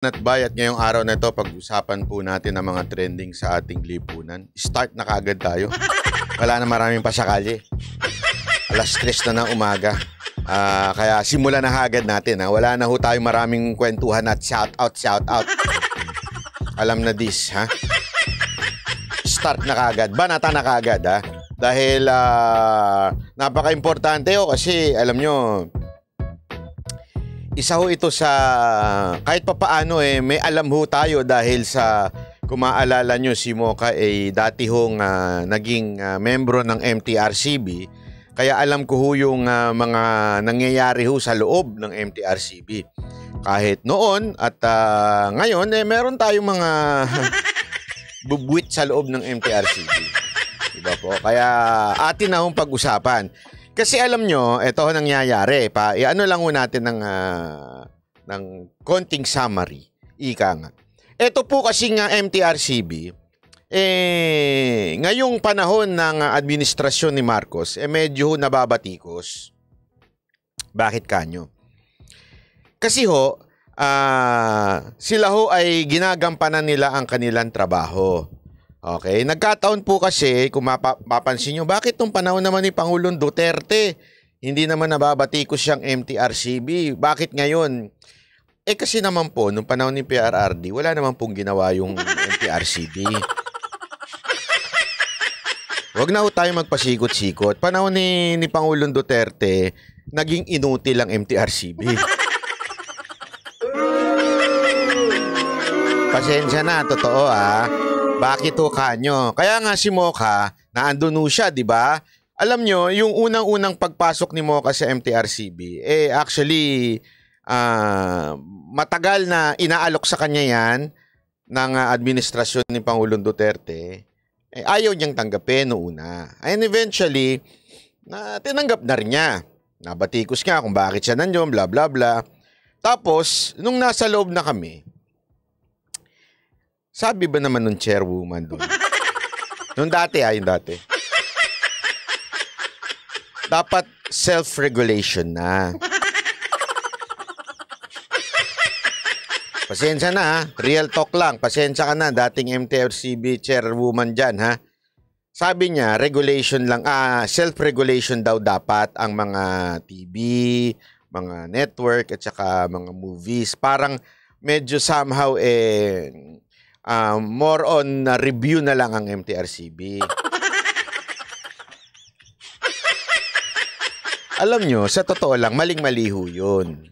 At bayat ngayong araw na ito, pag-usapan po natin ang mga trending sa ating lipunan. Start na kaagad tayo. Wala na maraming pasakali. Alas 3 na ng umaga. Kaya simulan na kaagad natin. Wala na ho tayong maraming kwentuhan at shout out. Alam na this, ha? Start na kaagad. Banata na kaagad, ha? Dahil napaka-importante ho kasi alam nyo, isa ho ito sa kahit papaano may alam ho tayo dahil sa kung maalala nyo si Mocha dati hong naging membro ng MTRCB, kaya alam ko ho yung mga nangyayari ho sa loob ng MTRCB kahit noon at ngayon meron tayong mga bubwit sa loob ng MTRCB, diba po? Kaya atin na hong pag-usapan. Kasi alam nyo, ito ho nangyayari. Ano lang ho natin ng konting summary. Ika nga. Ito po kasi nga MTRCB, ngayong panahon ng administrasyon ni Marcos, medyo nababatikos. Bakit kanyo? Kasi ho, sila ho ay ginagampanan nila ang kanilang trabaho. Okay, nagkataon po kasi, kung mapapansin nyo, bakit nung panahon naman ni Pangulong Duterte, hindi naman nababatikos siyang MTRCB? Bakit ngayon? Kasi naman po, nung panahon ni PRRD, wala naman pong ginawa yung MTRCB. Huwag na ho tayo magpasikot-sikot. Panahon ni Pangulong Duterte, naging inutil ang MTRCB. Pasensya na, totoo Bakit ho kanyo? Kaya nga si Mocha, naandun ho siya, di ba? Alam nyo, yung unang-unang pagpasok ni Mocha sa MTRCB, actually, matagal na inaalok sa kanya yan ng administrasyon ni Pangulong Duterte. Ayaw niyang tanggapin noong una. And eventually, tinanggap na rin niya. Nabatikos nga kung bakit siya nandiyon, bla bla bla. Tapos, nung nasa loob na kami, sabi ba naman nung chairwoman doon? Nung dati yung dati. Dapat self-regulation na. Pasensya na real talk lang. Pasensya ka na, dating MTRCB chairwoman dyan Sabi niya, regulation lang, self-regulation daw dapat ang mga TV, mga network, at saka mga movies. Parang medyo somehow more on review na lang ang MTRCB. Alam nyo, sa totoo lang, maling-mali ho yun.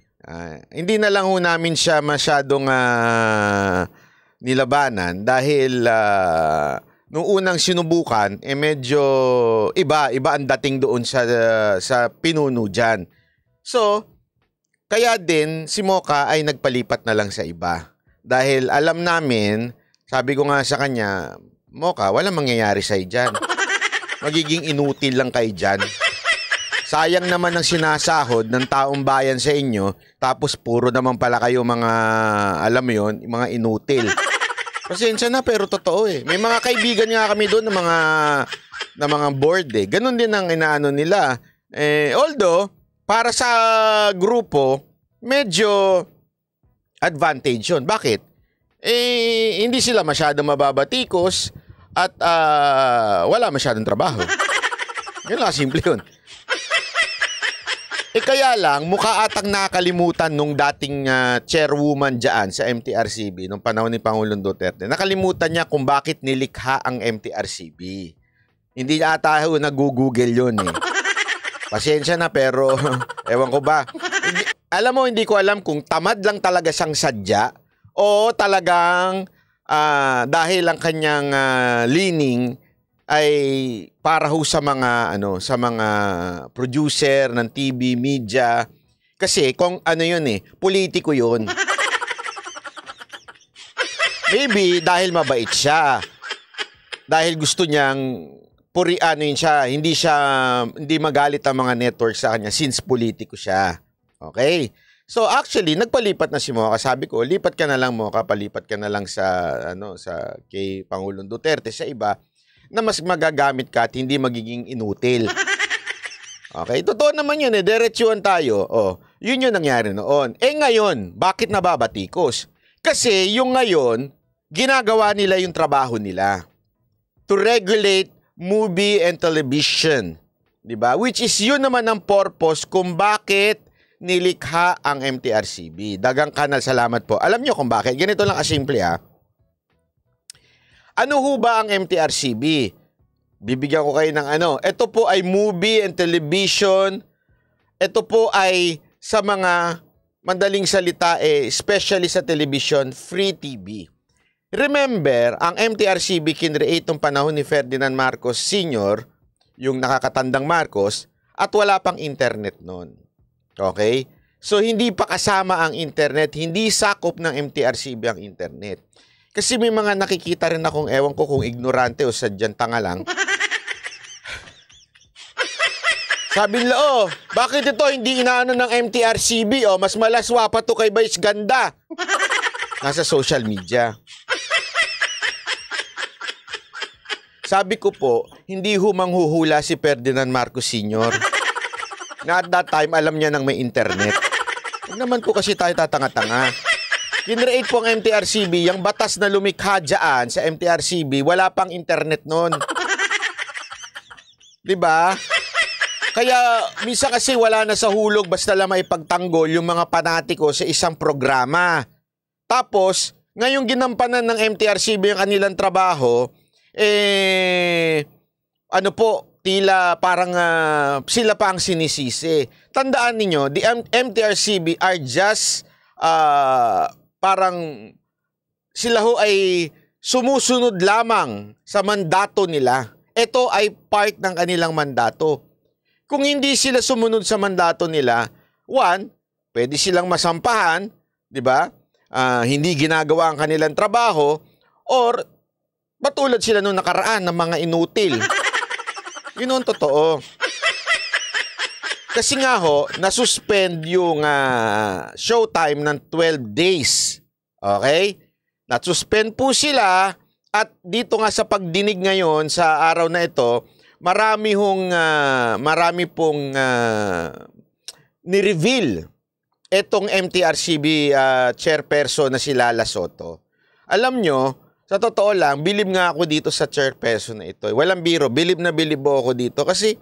Hindi na lang ho namin siya masyadong nilabanan dahil nung unang sinubukan, medyo iba ang dating doon sa pinuno dyan. So, kaya din si Mocha ay nagpalipat na lang sa iba. Dahil alam namin, sabi ko nga sa kanya, Mocha, walang mangyayari sa'yo dyan. Magiging inutil lang kayo dyan. Sayang naman ang sinasahod ng taong bayan sa inyo, tapos puro naman pala kayo mga, alam mo yun, mga inutil. Pasensya na, pero totoo May mga kaibigan nga kami doon na mga board Ganon din ang inaano nila. Although, para sa grupo, medyo advantage yun. Bakit? Hindi sila masyadong mababatikos at wala masyadong trabaho. Yun lang, simple yun. Kaya lang, mukha atang nakalimutan nung dating chairwoman dyan sa MTRCB nung panahon ni Pangulong Duterte. Nakalimutan niya kung bakit nilikha ang MTRCB. Hindi ata nag-google yun Pasensya na pero ewan ko ba. Alam mo, hindi ko alam kung tamad lang talaga siyang sadya o talagang dahil ang kanyang leaning ay para ho sa mga sa mga producer ng TV, media. Kasi kung politiko yun. Maybe dahil mabait siya. Dahil gusto niyang hindi magalit ang mga network sa kanya since politiko siya. Okay? So actually, nagpalipat na si Mocha. Sabi ko, lipat ka na lang Mocha, palipat ka na lang sa kay Pangulong Duterte sa iba na mas magagamit ka at hindi magiging inutil. Okay, totoo naman yun diretsuhan tayo. Yun yung nangyari noon. Ngayon, bakit nababatikos? Kasi yung ngayon, ginagawa nila yung trabaho nila to regulate movie and television. Diba? Which is yun naman ang purpose kung bakit nilikha ang MTRCB. Dagang kanal, salamat po. Alam nyo kung bakit? Ganito lang kasimple ha. Ano ho ba ang MTRCB? Bibigyan ko kayo ng ano. Ito po ay movie and television. Ito po ay sa mga madaling salita especially sa television, free TV. Remember, ang MTRCB kinreate ng panahon ni Ferdinand Marcos Sr., yung nakakatandang Marcos, at wala pang internet noon. Okay? So, hindi pa kasama ang internet, hindi sakop ng MTRCB ang internet. Kasi may mga nakikita rin akong, ewan ko kung ignorante o sadyang tanga lang. Sabi nila, oh, bakit ito hindi inaano ng MTRCB? Oh, mas malaswa pa to kay Vice Ganda. Nasa social media. Sabi ko po, hindi humanghuhula si Ferdinand Marcos Sr. Na at that time, alam niya nang may internet. Huwag naman po kasi tayo tatanga-tanga. Kinreate po ang MTRCB, yung batas na lumikha dyan sa MTRCB, wala pang internet nun. Diba? Kaya, minsan kasi wala na sa hulog, basta lang maipagtanggol yung mga panatiko sa isang programa. Tapos, ngayong ginampanan ng MTRCB yung kanilang trabaho, ano po, tila parang sila pa ang sinisisi. Tandaan niyo, the MTRCB are just parang sila ho ay sumusunod lamang sa mandato nila. Ito ay part ng kanilang mandato. Kung hindi sila sumunod sa mandato nila, one, pwede silang masampahan, di ba? Hindi ginagawa ang kanilang trabaho, or patulad sila nung nakaraan ng mga inutil. Yun ang totoo. Kasi nga ho, nasuspend yung showtime ng 12 days. Okay? Nasuspend po sila at dito nga sa pagdinig ngayon sa araw na ito, marami pong ni-reveal itong MTRCB chairperson na si Lala Soto. Alam nyo, sa totoo lang, bilib nga ako dito sa chairperson na ito. Walang biro, bilib na bilib ako dito kasi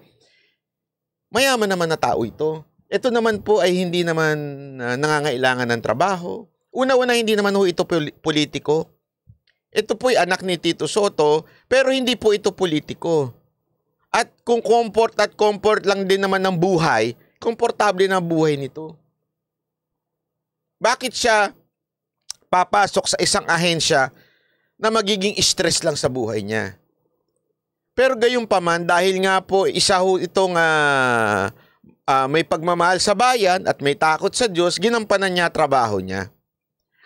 mayaman naman na tao ito. Ito naman po ay hindi naman nangangailangan ng trabaho. Una-una, hindi naman ho ito politiko. Ito po ay anak ni Tito Soto, pero hindi po ito politiko. At kung comfort lang din naman ng buhay, komportable na buhay nito. Bakit siya papasok sa isang ahensya na magiging stress lang sa buhay niya? Pero gayunpaman, dahil nga po isa ho itong may pagmamahal sa bayan at may takot sa Diyos, ginampanan niya trabaho niya.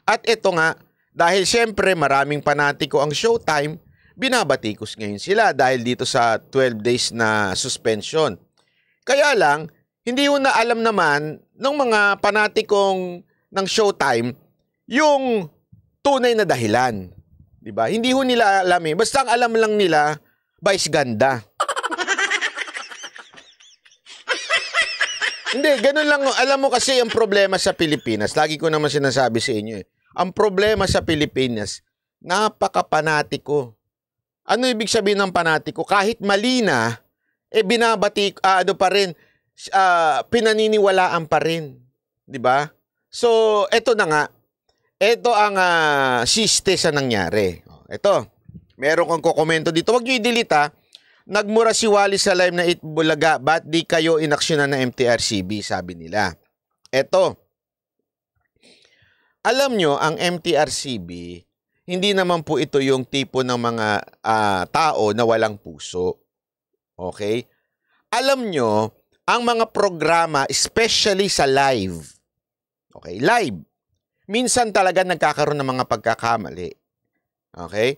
At ito nga, dahil siyempre maraming panatiko ang showtime, binabatikos ngayon sila dahil dito sa 12 days na suspension. Kaya lang, hindi ho na alam naman ng mga panatikong ng showtime yung tunay na dahilan. Diba? Hindi ho nila alam eh. Basta ang alam lang nila, Vice Ganda. Hindi, ganun lang. Alam mo kasi ang problema sa Pilipinas, lagi ko naman sinasabi sa inyo eh. Ang problema sa Pilipinas, napaka-panatiko. Ano ibig sabihin ng panatiko? Kahit mali na, pinaniniwalaan pa rin. Diba? So, eto na nga. Ito ang siste sa nangyari. Ito, meron kong kukomento dito. Huwag nyo i-delete ha. Nagmura si Wally sa live na Itbulaga. Ba't di kayo inaksyonan ng MTRCB? Sabi nila. Ito. Alam nyo, ang MTRCB, hindi naman po ito yung tipo ng mga tao na walang puso. Okay? Alam nyo, ang mga programa, especially sa live. Okay? Live. Minsan talaga nagkakaroon ng mga pagkakamali. Okay?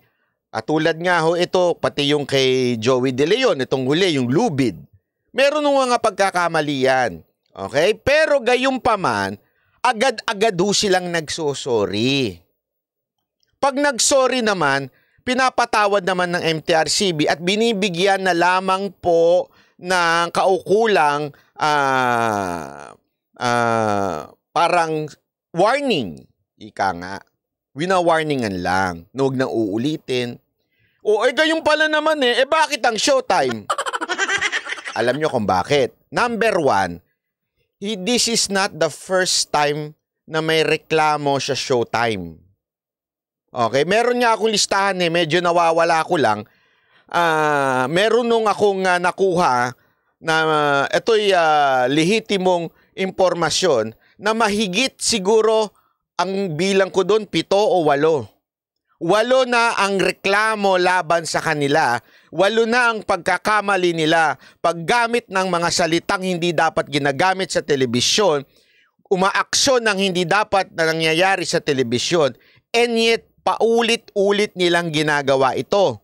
At tulad nga ho ito, pati yung kay Joey De Leon, itong huli, yung Lubid. Meron ng mga pagkakamali yan. Okay? Pero gayunpaman, agad-agad ho silang nagsosorry. Pag nagsorry naman, pinapatawad naman ng MTRCB at binibigyan na lamang po ng kaukulang parang warning, ika nga. Wina-warningan lang. Huwag nang uulitin. O, gayon pala naman bakit ang Showtime? Alam nyo kung bakit. Number one, this is not the first time na may reklamo sa Showtime. Okay, meron nga akong listahan medyo nawawala ko lang. Meron nung akong nakuha na ito'y lehitimong impormasyon na mahigit siguro ang bilang ko doon 7 o 8. 8 na ang reklamo laban sa kanila. 8 na ang pagkakamali nila. Paggamit ng mga salitang hindi dapat ginagamit sa telebisyon, umaaksyon ng hindi dapat na nangyayari sa telebisyon, and yet paulit-ulit nilang ginagawa ito.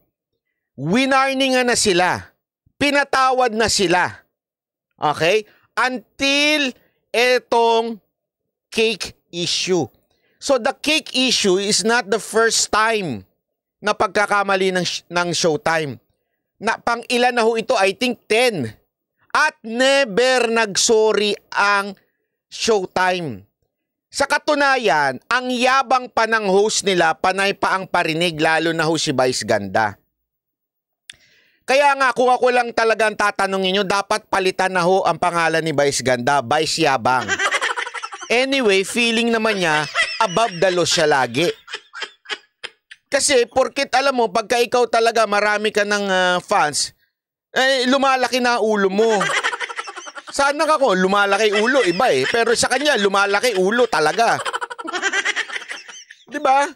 Winarningan na sila. Pinatawad na sila. Okay? Until etong cake issue. So the cake issue is not the first time na pagkakamali ng Showtime. Na pang ilan na ho ito, I think 10. At never nagsorry ang Showtime. Sa katunayan, ang yabang pa ng host nila, panay pa ang parinig, lalo na ho si Vice Ganda. Kaya nga, kung ako lang talagang tatanungin nyo, dapat palitan na ho ang pangalan ni Vice Ganda, Vice Yabang. Anyway, feeling naman niya, above the law siya lagi. Kasi, porkit alam mo, pagka ikaw talaga marami ka ng fans, lumalaki na ulo mo. Sana ako, lumalaki ulo, iba Pero sa kanya, lumalaki ulo talaga. Diba?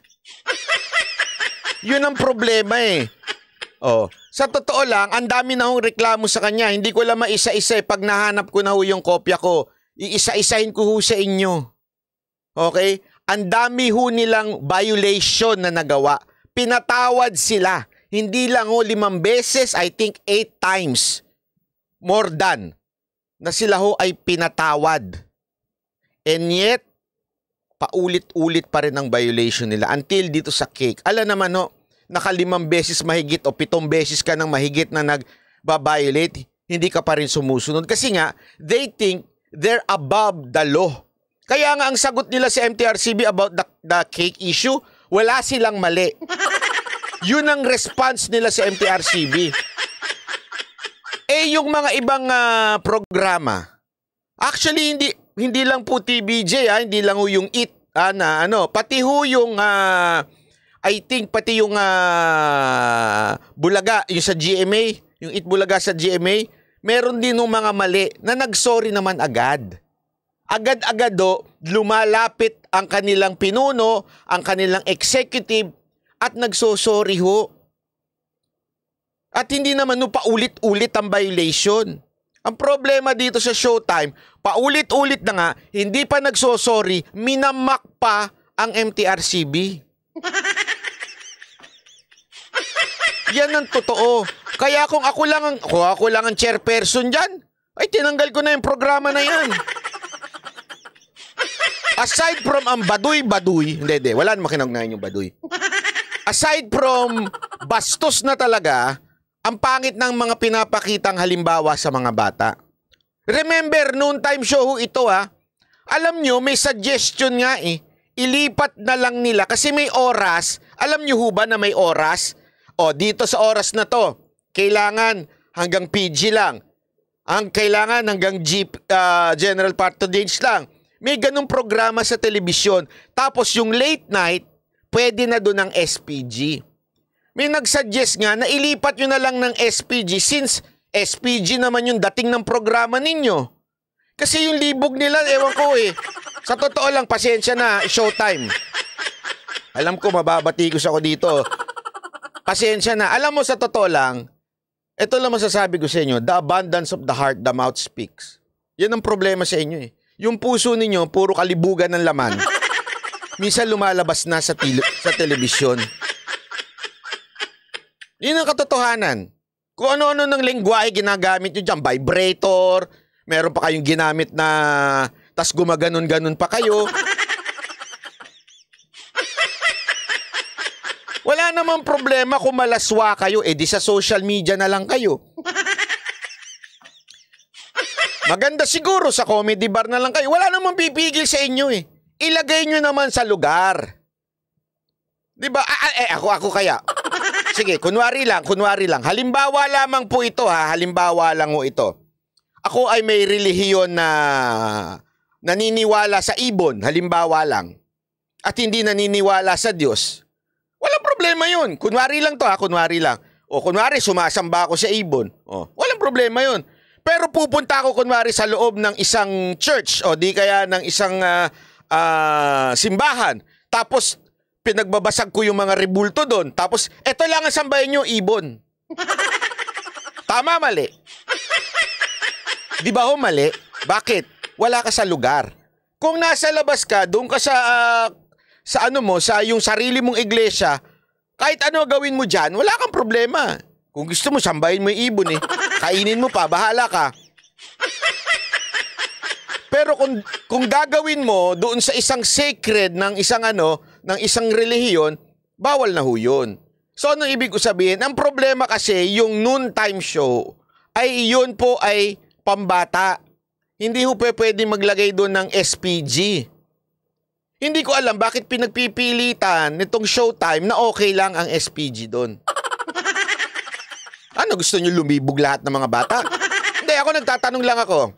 Yun ang problema Sa totoo lang, ang dami na hong reklamo sa kanya. Hindi ko lang maisa-isa Pag nahanap ko na ho yung kopya ko, iisa-isahin ko ho sa inyo. Okay? Ang dami ho nilang violation na nagawa. Pinatawad sila. Hindi lang ho 5 beses, I think 8 times. More than. Na sila ho ay pinatawad. And yet, paulit-ulit pa rin ang violation nila. Until dito sa cake. Alam naman naka 5 beses mahigit o 7 beses ka nang mahigit na nag-violate, hindi ka pa rin sumusunod. Kasi nga, they think they're above the law. Kaya nga ang sagot nila sa MTRCB about the cake issue, wala silang mali. Yun ang response nila sa MTRCB. Yung mga ibang programa, actually hindi lang po TVJ, hindi lang ho yung IT, pati ho yung I think pati yung Bulaga, yung sa GMA, yung IT Bulaga sa GMA, meron din ng mga mali na nagsorry naman agad. Agad-agad lumalapit ang kanilang pinuno, ang kanilang executive, at nagsosorry ho. At hindi naman paulit-ulit ang violation. Ang problema dito sa Showtime, paulit-ulit na nga, hindi pa nagsosorry, minamak pa ang MTRCB. Yan ang totoo. Kaya kung ako lang ang chairperson dyan, ay tinanggal ko na yung programa na yan. Aside from ang baduy, hindi, wala namang kinagnayan yung baduy. Aside from bastos na talaga, ang pangit ng mga pinapakitang halimbawa sa mga bata. Remember, noon time show ito alam nyo, may suggestion nga ilipat na lang nila kasi may oras. Alam nyo ba na may oras? Dito sa oras na to, kailangan hanggang PG lang. Ang kailangan hanggang General Part of the Age lang. May ganung programa sa telebisyon. Tapos yung late night, pwede na doon ng SPG. May nagsuggest nga na ilipat nyo na lang ng SPG since SPG naman yung dating ng programa ninyo. Kasi yung libog nila, ewan ko Sa totoo lang, pasensya na, Showtime. Alam ko, mababatikos ako dito. Pasensya na. Alam mo, sa totoo lang, ito lang masasabi ko sa inyo, the abundance of the heart, the mouth speaks. Yan ang problema sa inyo Yung puso ninyo, puro kalibugan ng laman. Minsan lumalabas na sa telebisyon. Yun ang katotohanan. Kung ano-ano ng lengguwahe ginagamit nyo dyan, vibrator, meron pa kayong ginamit na, tas gumaganon-ganon pa kayo. Wala namang problema kung malaswa kayo, di sa social media na lang kayo. Maganda siguro sa comedy bar na lang kayo. Wala namang pipigil sa inyo Ilagay nyo naman sa lugar. 'Di ba? Ako kaya. Sige, kunwari lang. Halimbawa lamang po ito ha, halimbawa lang ho ito. Ako ay may relihiyon na naniniwala sa ibon, halimbawa lang. At hindi naniniwala sa Diyos. Walang problema 'yun. Kunwari lang 'to ha, kunwari lang. O kunwari sumasamba ako sa ibon. O, walang problema 'yun. Pero pupunta ako kunwari sa loob ng isang church o di kaya ng isang simbahan. Tapos pinagbabasag ko yung mga rebulto doon. Tapos, eto lang ang sambahin nyo, ibon. Tama, mali. Di ba ho, mali? Bakit? Wala ka sa lugar. Kung nasa labas ka, doon ka sa yung sarili mong iglesia, kahit ano gawin mo dyan, wala kang problema. Kung gusto mo, sambahin mo yung ibon eh. Kainin mo pa, bahala ka. Pero kung gagawin mo doon sa isang sacred ng isang relihiyon, bawal na ho yun. So ano ibig ko sabihin? Ang problema kasi yung noontime show ay yun po ay pambata. Hindi ho pwede maglagay doon ng SPG. Hindi ko alam bakit pinagpipilitan nitong Showtime na okay lang ang SPG doon. Ano, gusto nyo lumibog lahat ng mga bata? Hindi, ako nagtatanong lang ako.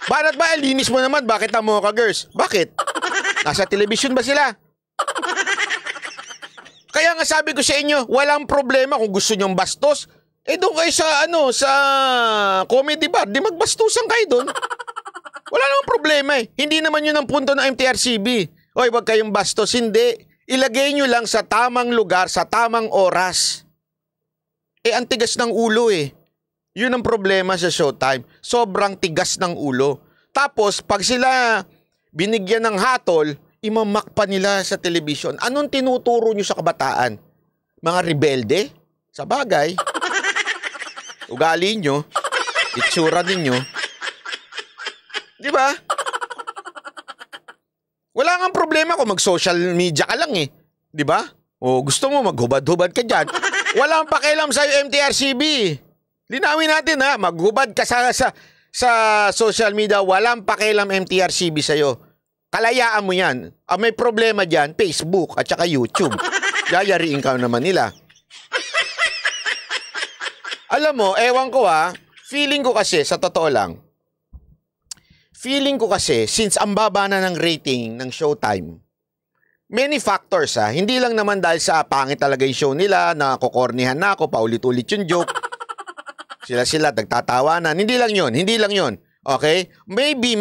Bakit ba? Linis mo naman. Bakit mo ka, girls? Bakit? Nasa television ba sila? Kaya nga sabi ko sa inyo, walang problema kung gusto nyong bastos. Doon kayo sa comedy bar. Di magbastusan kayo doon. Wala namang problema eh. Hindi naman yun ang punto ng MTRCB. Oy, wag kayong bastos. Hindi. Ilagay nyo lang sa tamang lugar, sa tamang oras. Ang tigas ng ulo eh. Yun ang problema sa Showtime. Sobrang tigas ng ulo. Tapos, pag sila binigyan ng hatol, imamak pa nila sa television. Anong tinuturo nyo sa kabataan? Mga rebelde? Sa bagay. Ugali nyo. Itsura ninyo. Di ba? Wala nga problema kung mag-social media ka lang eh. Di ba? O gusto mo maghubad-hubad ka dyan. Walang pakialam sa'yo MTRCB. Linawin natin ha, maghubad ka sa social media, walang pakialam MTRCB sa'yo. Kalayaan mo yan. Ang may problema dyan, Facebook at saka YouTube. Yayariin ka naman nila. Alam mo, ewan ko ha, feeling ko kasi, sa totoo lang, since ang baba na ng rating ng Showtime, many factors ha, hindi lang naman dahil sa pangit talaga yung show nila, nakukornihan na ako, paulit-ulit yung joke, sila nagtatawanan. Hindi lang yun. Okay? Maybe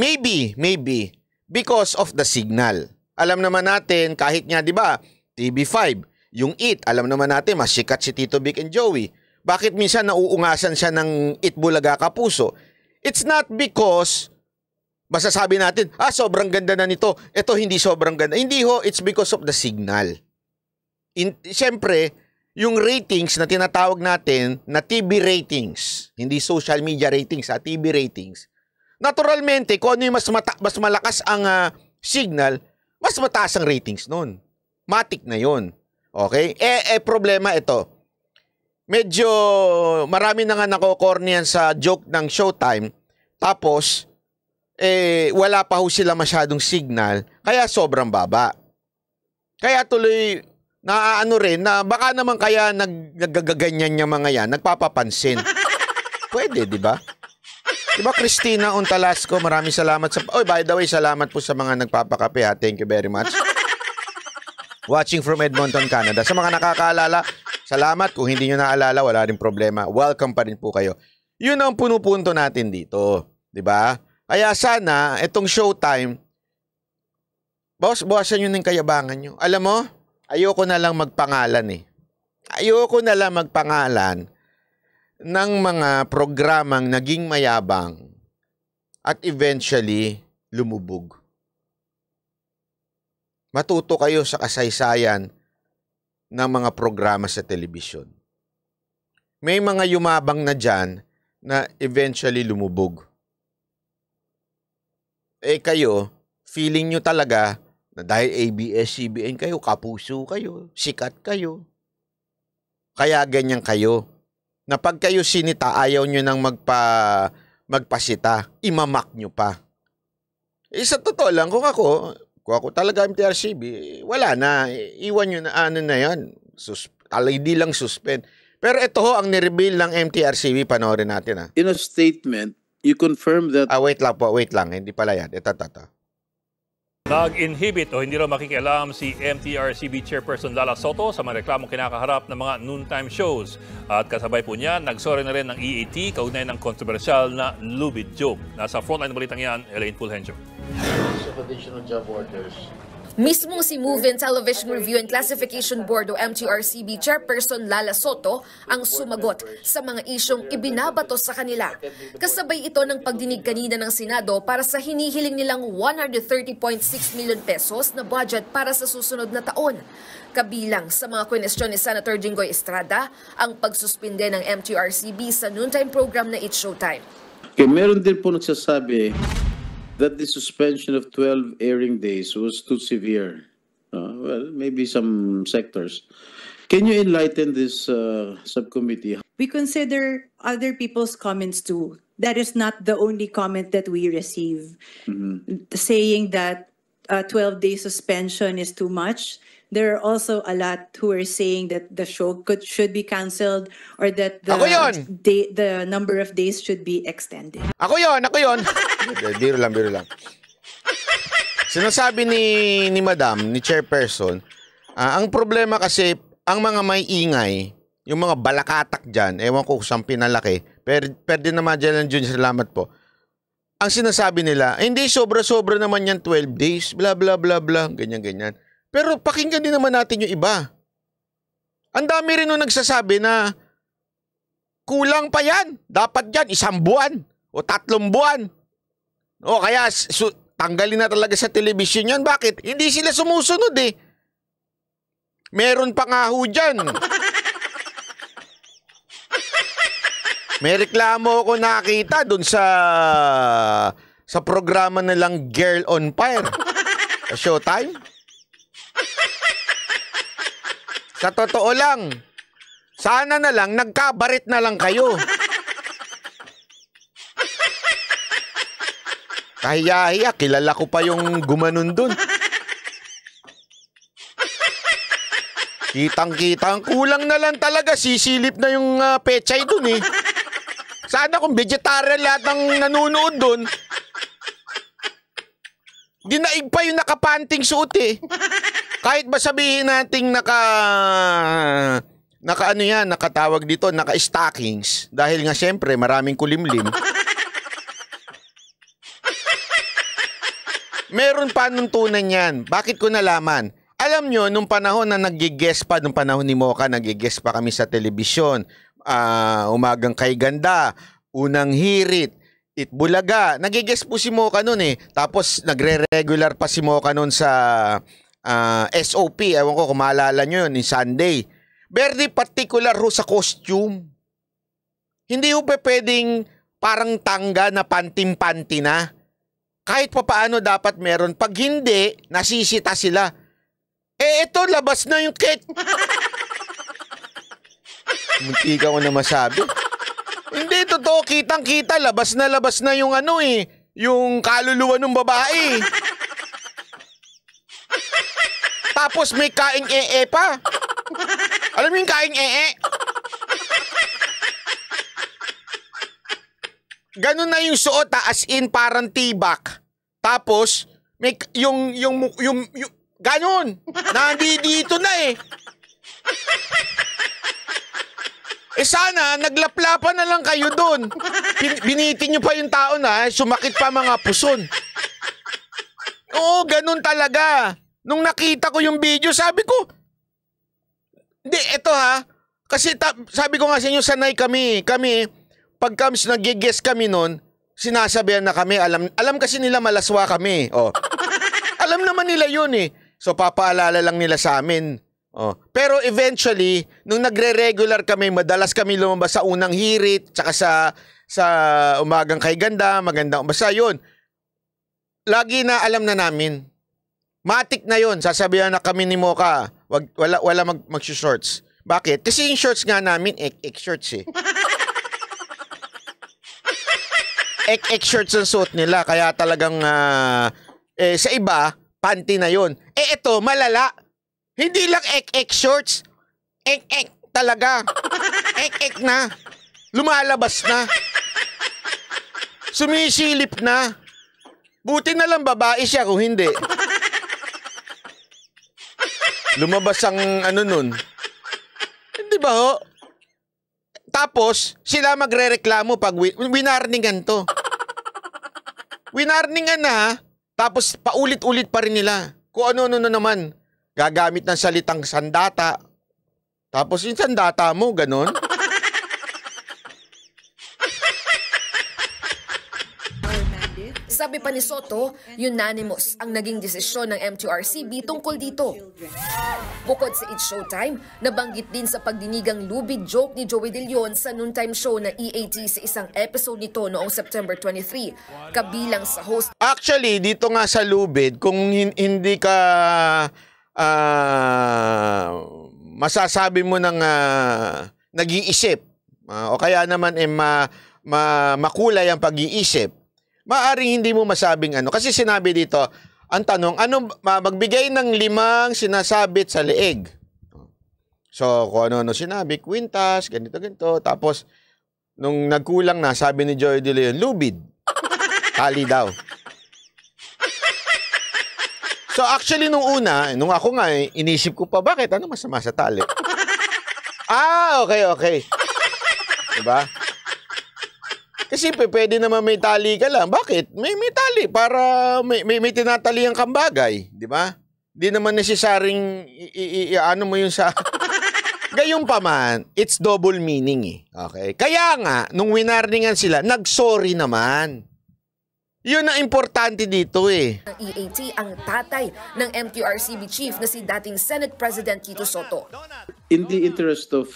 because of the signal. Alam naman natin, kahit nga, di ba, TV5, yung It, alam naman natin, mas sikat si Tito Vic and Joey. Bakit minsan nauungasan siya ng It Bulaga Kapuso? It's not because masasabi natin, sobrang ganda na nito. Ito hindi sobrang ganda. Hindi ho, it's because of the signal. Siyempre, yung ratings na tinatawag natin na TV ratings, hindi social media ratings, TV ratings. Naturalmente, kung ano yung mas malakas ang signal, mas mataas ang ratings nun. Matik na yun. Okay? Problema ito. Medyo marami na nga nakokornian sa joke ng Showtime. Tapos, wala pa ho sila masyadong signal. Kaya sobrang baba. Kaya tuloy naano rin na baka naman kaya naggaganyan niya mga yan, nagpapapansin. Pwede, di ba? Di ba, Christina Untalasco, maraming salamat sa... by the way, salamat po sa mga nagpapakape ha. Thank you very much. Watching from Edmonton, Canada. Sa mga nakakaalala, salamat. Kung hindi nyo naalala, wala rin problema. Welcome pa rin po kayo. Yun ang punupunto natin dito. Di ba? Kaya sana, itong Showtime, bawasan nyo ng kayabangan nyo. Alam mo, ayoko na lang magpangalan eh. Ayoko na lang magpangalan ng mga programang naging mayabang at eventually lumubog. Matuto kayo sa kasaysayan ng mga programa sa telebisyon. May mga yumabang na dyan na eventually lumubog. Kayo, feeling nyo talaga na dahil ABS-CBN kayo, kapuso kayo, sikat kayo. Kaya ganyan kayo. Na pag kayo sinita, ayaw nyo nang magpasita, imamak nyo pa. Sa totoo lang, kung ako, Kung ako talaga MTRCB, wala na. Iwan nyo na ano na yan. Hindi lang suspend. Pero ito ho ang nireveal ng MTRCB. Panoorin natin ha. In a statement, you confirm that... Wait lang po, wait lang. Hindi pala yan. Ito. Nag-inhibit o hindi raw makikialam si MTRCB Chairperson Lala Soto sa mga reklamong kinakaharap ng mga noontime shows. At kasabay po niya, nagsorry na rin ng EAT kaugnay ng kontrobersyal na lubid joke. Nasa frontline ng balitang yan, Elaine Fulgencio. Additional job orders. Mismo si Move-In Television Review and Classification Board o MTRCB Chairperson Lala Soto ang sumagot sa mga isyong ibinabato sa kanila. Kasabay ito ng pagdinig kanina ng Senado para sa hinihiling nilang 130.6 million pesos na budget para sa susunod na taon. Kabilang sa mga kwenestyon ni Senator Jinggoy Estrada ang pagsuspinde ng MTRCB sa noontime program na It's Showtime. Okay, meron din po nagsasabi that the suspension of 12 airing days was too severe. Well, maybe some sectors. Can you enlighten this subcommittee? We consider other people's comments too. That is not the only comment that we receive. Saying that 12-day suspension is too much. There are also a lot who are saying that the show should be canceled or that the number of days should be extended. Ako yon. Biro lang. Sinasabi ni Madam, ni Chairperson, ang problema kasi, ang mga may ingay, yung mga balakatak dyan, ewan ko kung saan pinalaki, pwede naman dyan lang dyan, salamat po. Ang sinasabi nila, hindi sobra-sobra naman yan 12 days, bla bla bla bla, ganyan. Pero pakinggan din naman natin yung iba. Ang dami rin nung nagsasabi na kulang pa yan. Dapat yan 1 buwan o 3 buwan. O kaya tanggalin na talaga sa television yan. Bakit? Hindi sila sumusunod eh. Meron pa nga ho dyan. May reklamo ko nakita dun sa programa nilang Girl on Fire. Sa Showtime. Sa totoo lang, sana na lang nagkabarit na lang kayo. Kahiya-hiya, kilala ko pa yung gumanon dun. Kitang-kitang, kulang na lang talaga, sisilip na yung pechay dun eh. Sana kung vegetarian lahat ng nanonood dun, dinaig pa yung nakapanting suot eh. Kahit ba sabihin nating nakatawag dito, naka-stockings, dahil nga syempre maraming kulimlim. Meron pa nuntunan yan. Bakit ko nalaman? Alam nyo, nung panahon na nag-guest pa, nung panahon ni Mocha, nag-guest pa kami sa telebisyon, Umagang Kay Ganda, Unang Hirit, Itbulaga. Nag-guest po si Mocha nun eh. Tapos nagre-regular pa si Mocha nun sa SOP, ewan ko kung maalala nyo yun, ni Sunday. Very particular ho sa costume. Hindi ho pwedeng parang tangga na pantim-panti na. Kahit pa paano dapat meron. Pag hindi, nasisita sila. Ito, labas na yung cake. Munti ka ko na masabi. Hindi, totoo, kitang-kita. Labas na yung yung kaluluwa ng babae. Tapos may kaing pa. Alam mo yung kaing Ganun na yung suot, as in parang tibak. Tapos may yung ganun. Nandito na eh. Sana naglaplapan na lang kayo doon. Binitin nyo pa yung tao na sumakit pa mga puson. Oo, ganun talaga. Nung nakita ko yung video, sabi ko, hindi, eto ha, kasi sabi ko nga sa inyo, sanay kami, pag nag-guest kami nun, sinasabihan na kami, alam kasi nila malaswa kami, alam naman nila yun eh, so papaalala lang nila sa amin, pero eventually, nung nagre-regular kami, madalas kami lumabas sa Unang Hirit, tsaka sa Umagang Kay Ganda, magandang, basta yun, lagi na alam na namin, matik na yun, sasabihan na kami ni Mocha, wala mag-shorts. Bakit? Kasi yung shorts nga namin, shorts eh. Shorts ang suot nila, kaya talagang, sa iba, panty na yon. Eh ito, malala. Hindi lang ek-ek shorts. Ek-ek talaga. Ek-ek na. Lumalabas na. Sumisilip na. Buti na lang babae siya kung hindi. Lumabas ang ano nun. Hindi ba ho? Tapos, sila magre-reklamo pag winarningan to. Winarningan na ha. Tapos paulit-ulit pa rin nila. Kung ano-ano naman. Gagamit ng salitang sandata. Tapos yung sandata mo, ganon. Sabi pa ni Soto, unanimous ang naging desisyon ng MTRCB tungkol dito. Bukod sa It's Showtime, nabanggit din sa pagdinigang lubid joke ni Joey De Leon sa noontime show na EAT sa isang episode nito noong September 23, kabilang sa host. Actually, dito nga sa lubid, kung hindi ka masasabi mo ng nag-iisip, o kaya naman makulay ang pag-iisip, maaring hindi mo masabing ano. Kasi sinabi dito, ang tanong, ano, magbigay ng 5 sinasabit sa leeg. So, kung ano sinabi, kwintas, ganito. Tapos, nung nagkulang na, sabi ni Joey De Leon, lubid. Tali daw. So, actually, nung una, nung ako nga, inisip ko pa, bakit? Ano masama sa tali? Okay. Diba? Kasi pwede naman may tali ka lang. Bakit? May tali para may tinatalihan kang bagay. Di ba? Di naman necessaryong ano mo yun sa... Gayong pa man, it's double meaning eh. Okay? Kaya nga, nung winarningan sila, nag-sorry naman. Yun ang importante dito eh. Ang EAT ang tatay ng MTRCB chief na si dating Senate President Tito Soto. In the interest of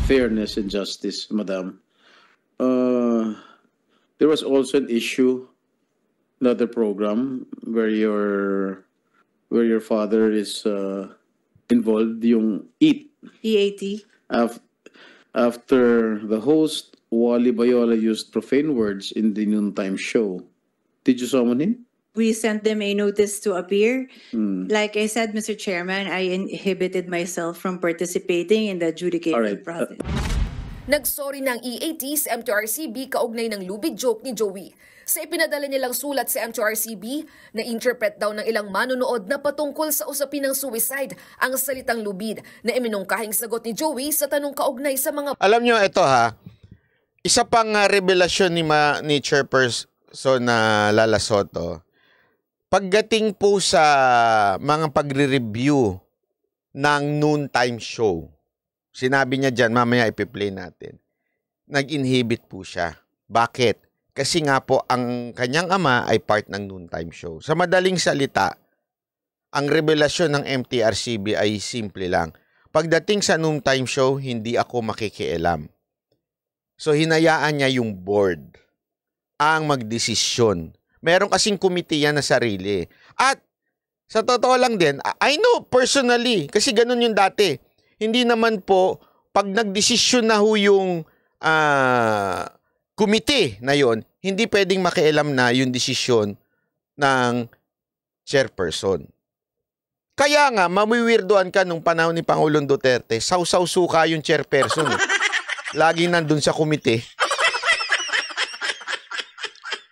fairness and justice, Madam, there was also an issue, another program where your father is involved, yung EAT. After the host Wally Bayola used profane words in the noontime show, did you summon him? We sent them a notice to appear. Like I said, Mr. Chairman, I inhibited myself from participating in the adjudication process. Nagsorry ng EAT sa MTRCB kaugnay ng lubid joke ni Joey. Sa ipinadala nilang sulat sa MTRCB, na-interpret daw ng ilang manonood na patungkol sa usapin ng suicide ang salitang lubid na iminungkahing sagot ni Joey sa tanong kaugnay sa mga... Alam nyo, ito ha, isa pang revelasyon ni Chairperson na Lala Soto, pagdating po sa mga pagre-review ng noontime show, sinabi niya dyan, mamaya ipi-play natin, nag-inhibit po siya. Bakit? Kasi nga po, ang kanyang ama ay part ng noontime show. Sa madaling salita, ang revelasyon ng MTRCB ay simple lang. Pagdating sa noontime show, hindi ako makikialam. So, hinayaan niya yung board ang magdesisyon. Meron kasing committee yan na sarili. At, sa totoo lang din, I know personally, kasi ganun yung dati. Hindi naman po, pag nagdesisyon na ho yung committee na yon, hindi pwedeng makialam na yung desisyon ng chairperson. Kaya nga, mamiwirdoan ka nung panahon ni Pangulong Duterte, saw-saw suka yung chairperson. Laging nandun sa committee.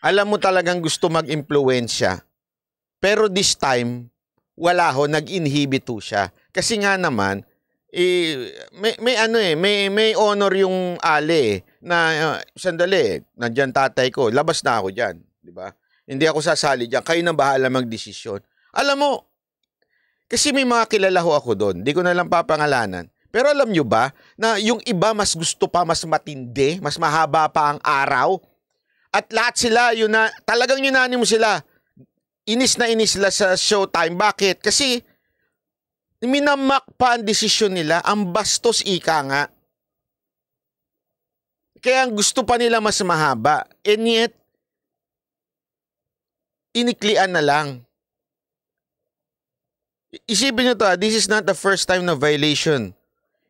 Alam mo talagang gusto mag-impluwensya. Pero this time, wala ho, nag-inhibit ho siya. Kasi nga naman, may honor yung ale na sandali, nandiyan tatay ko, labas na ako diyan, di ba? Hindi ako sasali diyan, kayo na bahala magdesisyon. Alam mo, kasi may mga kilala ho ako doon, di ko na lang papangalanan. Pero alam nyo ba na yung iba mas gusto pa, mas matindi, mas mahaba pa ang araw? At lahat sila, talagang unanimous sila. Inis na inis sila sa showtime. Bakit? Kasi minamak pa ang desisyon nila, ang bastos ika nga. Kaya gusto pa nila mas mahaba. And yet, iniklian na lang. Isipin nyo to, this is not the first time na violation.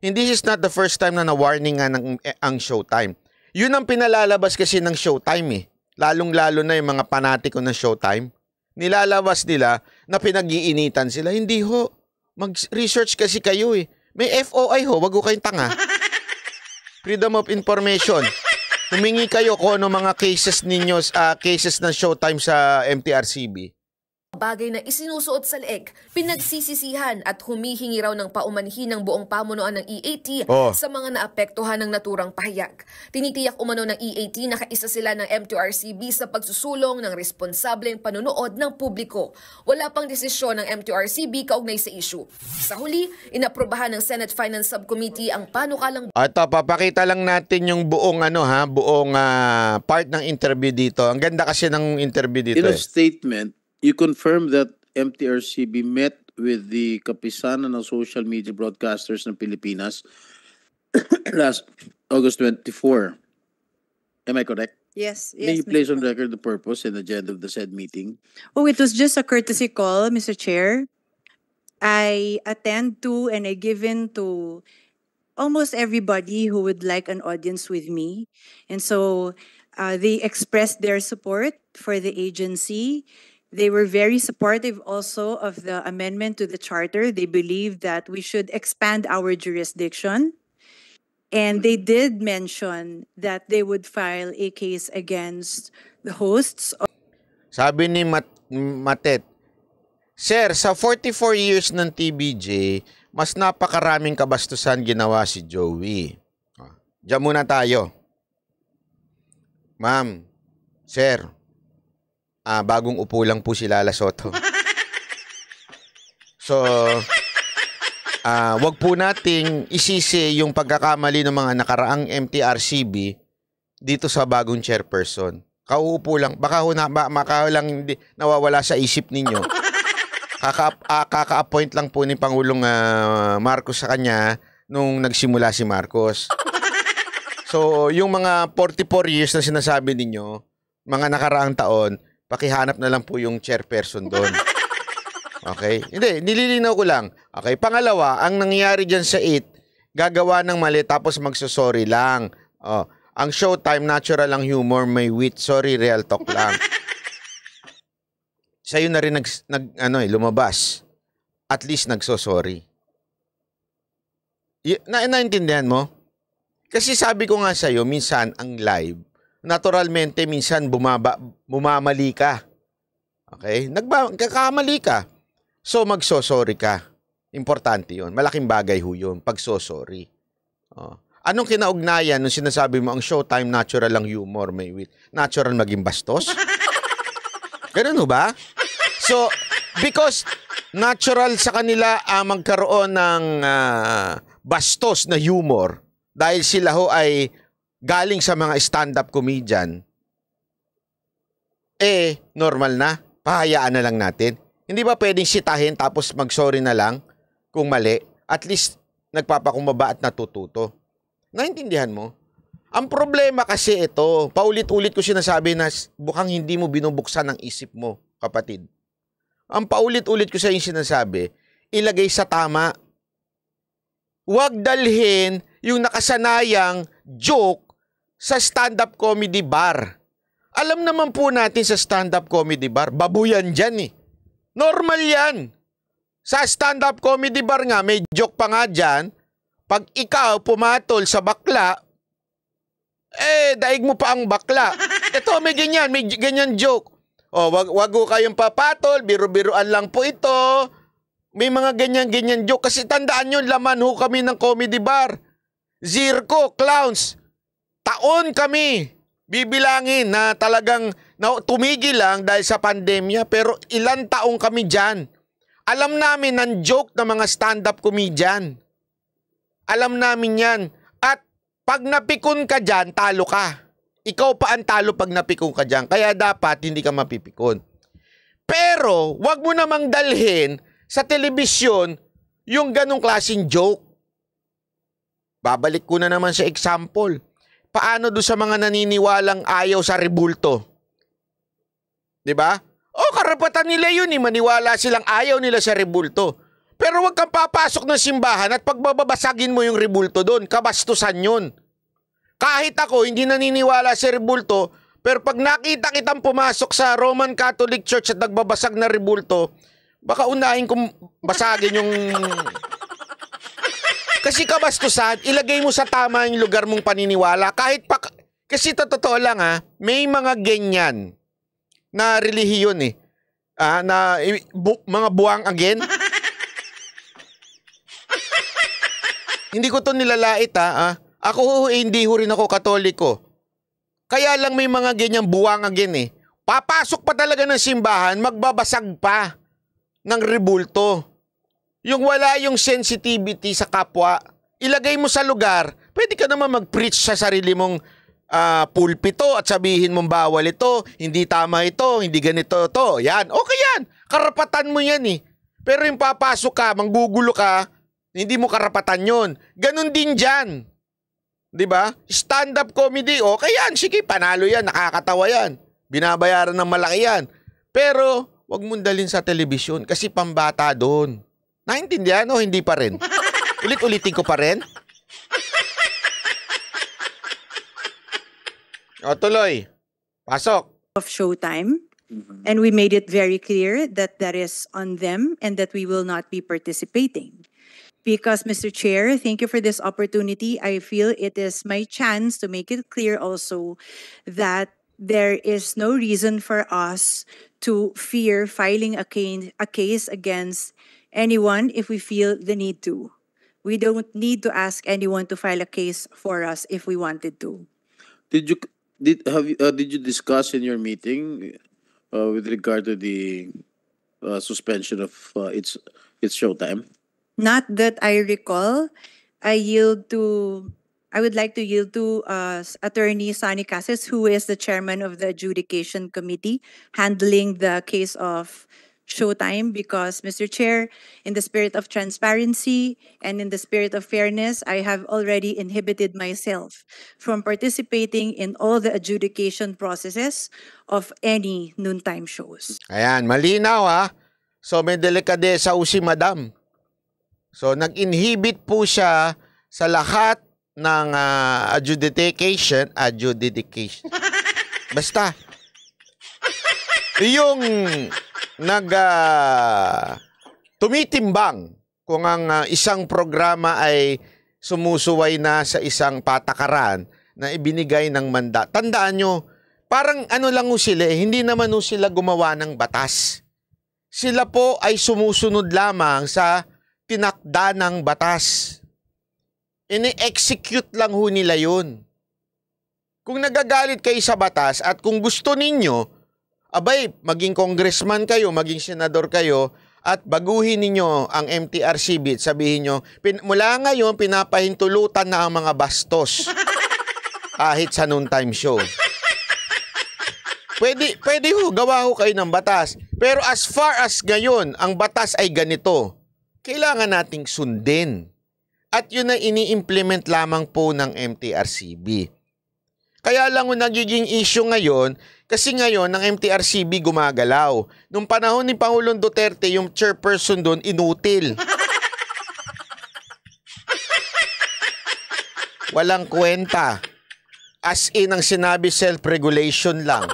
And this is not the first time na na-warning nga ang showtime. Yun ang pinalalabas kasi ng showtime eh. Lalong-lalo na yung mga panatiko ng showtime. nilalabas nila na pinag-iinitan sila. Hindi ho. Mag-research kasi kayo eh. May FOI ho, wag ho kayong tanga. Freedom of Information. Humingi kayo kung ano mga cases ninyo, cases ng Showtime sa MTRCB. Bagay na isinusuot sa leeg, pinagsisisihan at humihingi raw ng paumanhin ng buong pamunuan ng EAT sa mga naapektuhan ng naturang pahayag. Tinitiyak umano ng EAT na kaisa sila ng MTRCB sa pagsusulong ng responsableng panunood ng publiko. Wala pang desisyon ng MTRCB kaugnay sa issue. Sa huli, inaprobahan ng Senate Finance Subcommittee ang panukalang... At papakita lang natin yung buong buong part ng interview dito. Ang ganda kasi ng interview dito. In a statement, you confirm that MTRCB met with the kapisanan ng social media broadcasters ng Pilipinas last August 24. Am I correct? Yes. May you Mr. place on record the purpose and agenda of the said meeting? Oh, it was just a courtesy call, Mr. Chair. I attend to and I give in to almost everybody who would like an audience with me. And so they expressed their support for the agency. They were very supportive also of the amendment to the charter. They believe that we should expand our jurisdiction. And they did mention that they would file a case against the hosts. Sabi ni Matet, Sir, sa 44 years ng TBJ, mas napakaraming kabastusan ginawa si Joey. Diyan muna tayo. Ma'am, Sir, bagong upo lang po si Lala Soto. So, wag po nating isisi yung pagkakamali ng mga nakaraang MTRCB dito sa bagong chairperson. Kauupo lang. Baka lang hindi nawawala sa isip ninyo. Kaka-appoint lang po ni Pangulong Marcos sa kanya nung nagsimula si Marcos. So, yung mga 44 years na sinasabi ninyo, mga nakaraang taon, pakihanap na lang po yung chairperson doon. Okay? Hindi, nililinaw ko lang. Okay, pangalawa, ang nangyayari dyan sa 8, gagawa ng mali tapos magsusorry lang. Ang Showtime, natural lang humor, may wit, sorry, real talk lang. Sa'yo na rin lumabas. At least nagsosorry. Naintindihan mo? Kasi sabi ko nga sa'yo, minsan ang live, naturalmente, minsan bumamali ka. Okay? Nagkakamali ka. So, magsosorry ka. Importante yun. Malaking bagay ho yun. Pagsosorry. Anong kinaugnayan nung sinasabi mo, ang Showtime, natural lang humor, may wit. Natural maging bastos? Ganun ho ba? So, because natural sa kanila magkaroon ng bastos na humor dahil sila ho ay galing sa mga stand-up comedian, normal na. Pahayaan na lang natin. Hindi ba pwedeng sitahin tapos mag-sorry na lang kung mali? At least nagpapakumbaba at natututo. Naintindihan mo? Ang problema kasi ito, paulit-ulit ko sinasabi na bukang hindi mo binubuksan ang isip mo, kapatid. Ang paulit-ulit ko sa inyo sinasabi, ilagay sa tama. Huwag dalhin yung nakasanayang joke sa stand-up comedy bar. Alam naman po natin sa stand-up comedy bar, babuyan dyan eh. Normal yan. Sa stand-up comedy bar nga, may joke pa nga dyan. Pag ikaw pumatol sa bakla, daig mo pa ang bakla. Ito, may ganyan joke. Wag ko kayong papatol, biro-biroan lang po ito. May mga ganyan joke. Kasi tandaan nyo, laman ho kami ng comedy bar. Zirko, clowns. Taon kami bibilangin na talagang tumigil lang dahil sa pandemya, pero ilang taong kami dyan. Alam namin ang joke ng mga stand-up comedian. Alam namin yan. At pag napikon ka dyan, talo ka. Ikaw pa ang talo pag napikon ka dyan. Kaya dapat hindi ka mapipikon. Pero wag mo namang dalhin sa telebisyon yung ganong klaseng joke. Babalik ko na naman sa example. Paano doon sa mga naniniwalang ayaw sa rebulto? Diba? Karapatan nila yun eh. Maniwala silang ayaw nila sa rebulto. Pero wag kang papasok ng simbahan at pagbabasagin mo yung rebulto doon. Kabastusan yun. Kahit ako, hindi naniniwala sa rebulto, Pero pag nakita kitang pumasok sa Roman Catholic Church at nagbabasag na rebulto, baka unahin kong basagin yung... Kasi kabastusan, ilagay mo sa tama yung lugar mong paniniwala. Kahit pa... Kasi totoo lang may mga ganyan na relihiyon mga buwang again. Hindi ko to nilalait Ako hindi ho rin ako Katoliko. Kaya lang may mga ganyang buwang again Papasok pa talaga ng simbahan, magbabasag pa ng rebulto. Yung wala yung sensitivity sa kapwa, ilagay mo sa lugar, pwede ka naman mag-preach sa sarili mong pulpito at sabihin mong bawal ito, hindi tama ito, hindi ganito to. Yan, okay yan. Karapatan mo yan Pero yung papasok ka, manggugulo ka, hindi mo karapatan yon. Ganon din dyan. Diba? Stand-up comedy, okay yan. Sige, panalo yan, nakakatawa yan. Binabayaran ng malaki yan. Pero, wag mong dalhin sa telebisyon kasi pambata doon. Naintindihan o hindi pa rin? Ulit-ulitin ko pa rin? O, tuloy. Pasok. Of Showtime. And we made it very clear that that is on them and that we will not be participating. Because, Mr. Chair, thank you for this opportunity. I feel it is my chance to make it clear also that there is no reason for us to fear filing a case against anyone if we feel the need to. We don't need to ask anyone to file a case for us if we wanted to. Did you discuss in your meeting with regard to the suspension of its Showtime? Not that I recall. I would like to yield to Attorney Sonny Cases, who is the chairman of the adjudication committee handling the case of Showtime, because, Mr. Chair, in the spirit of transparency and in the spirit of fairness, I have already inhibited myself from participating in all the adjudication processes of any noontime shows. Ayan, malinaw So may delikadesa si Madam. So nag-inhibit po siya sa lahat ng adjudication. Basta yung tumitimbang kung ang isang programa ay sumusuway na sa isang patakaran na ibinigay ng mandat. Tandaan nyo, parang lang sila hindi naman sila gumawa ng batas. Sila po ay sumusunod lamang sa tinakda ng batas. Ini-execute lang nila yun. Kung nagagalit kayo sa batas at kung gusto ninyo, abay, maging congressman kayo, maging senador kayo, at baguhin ninyo ang MTRCB at sabihin nyo, mula ngayon, pinapahintulutan na ang mga bastos. Kahit sa noontime show. Pwede gawa kayo ng batas. Pero as far as ngayon, ang batas ay ganito. Kailangan nating sundin. At yun na ini-implement lamang po ng MTRCB. Kaya lang nagiging issue ngayon, kasi ngayon ang MTRCB gumagalaw. Nung panahon ni Pangulong Duterte, yung chairperson doon, inutil. Walang kwenta. As in, ang sinabi, self-regulation lang.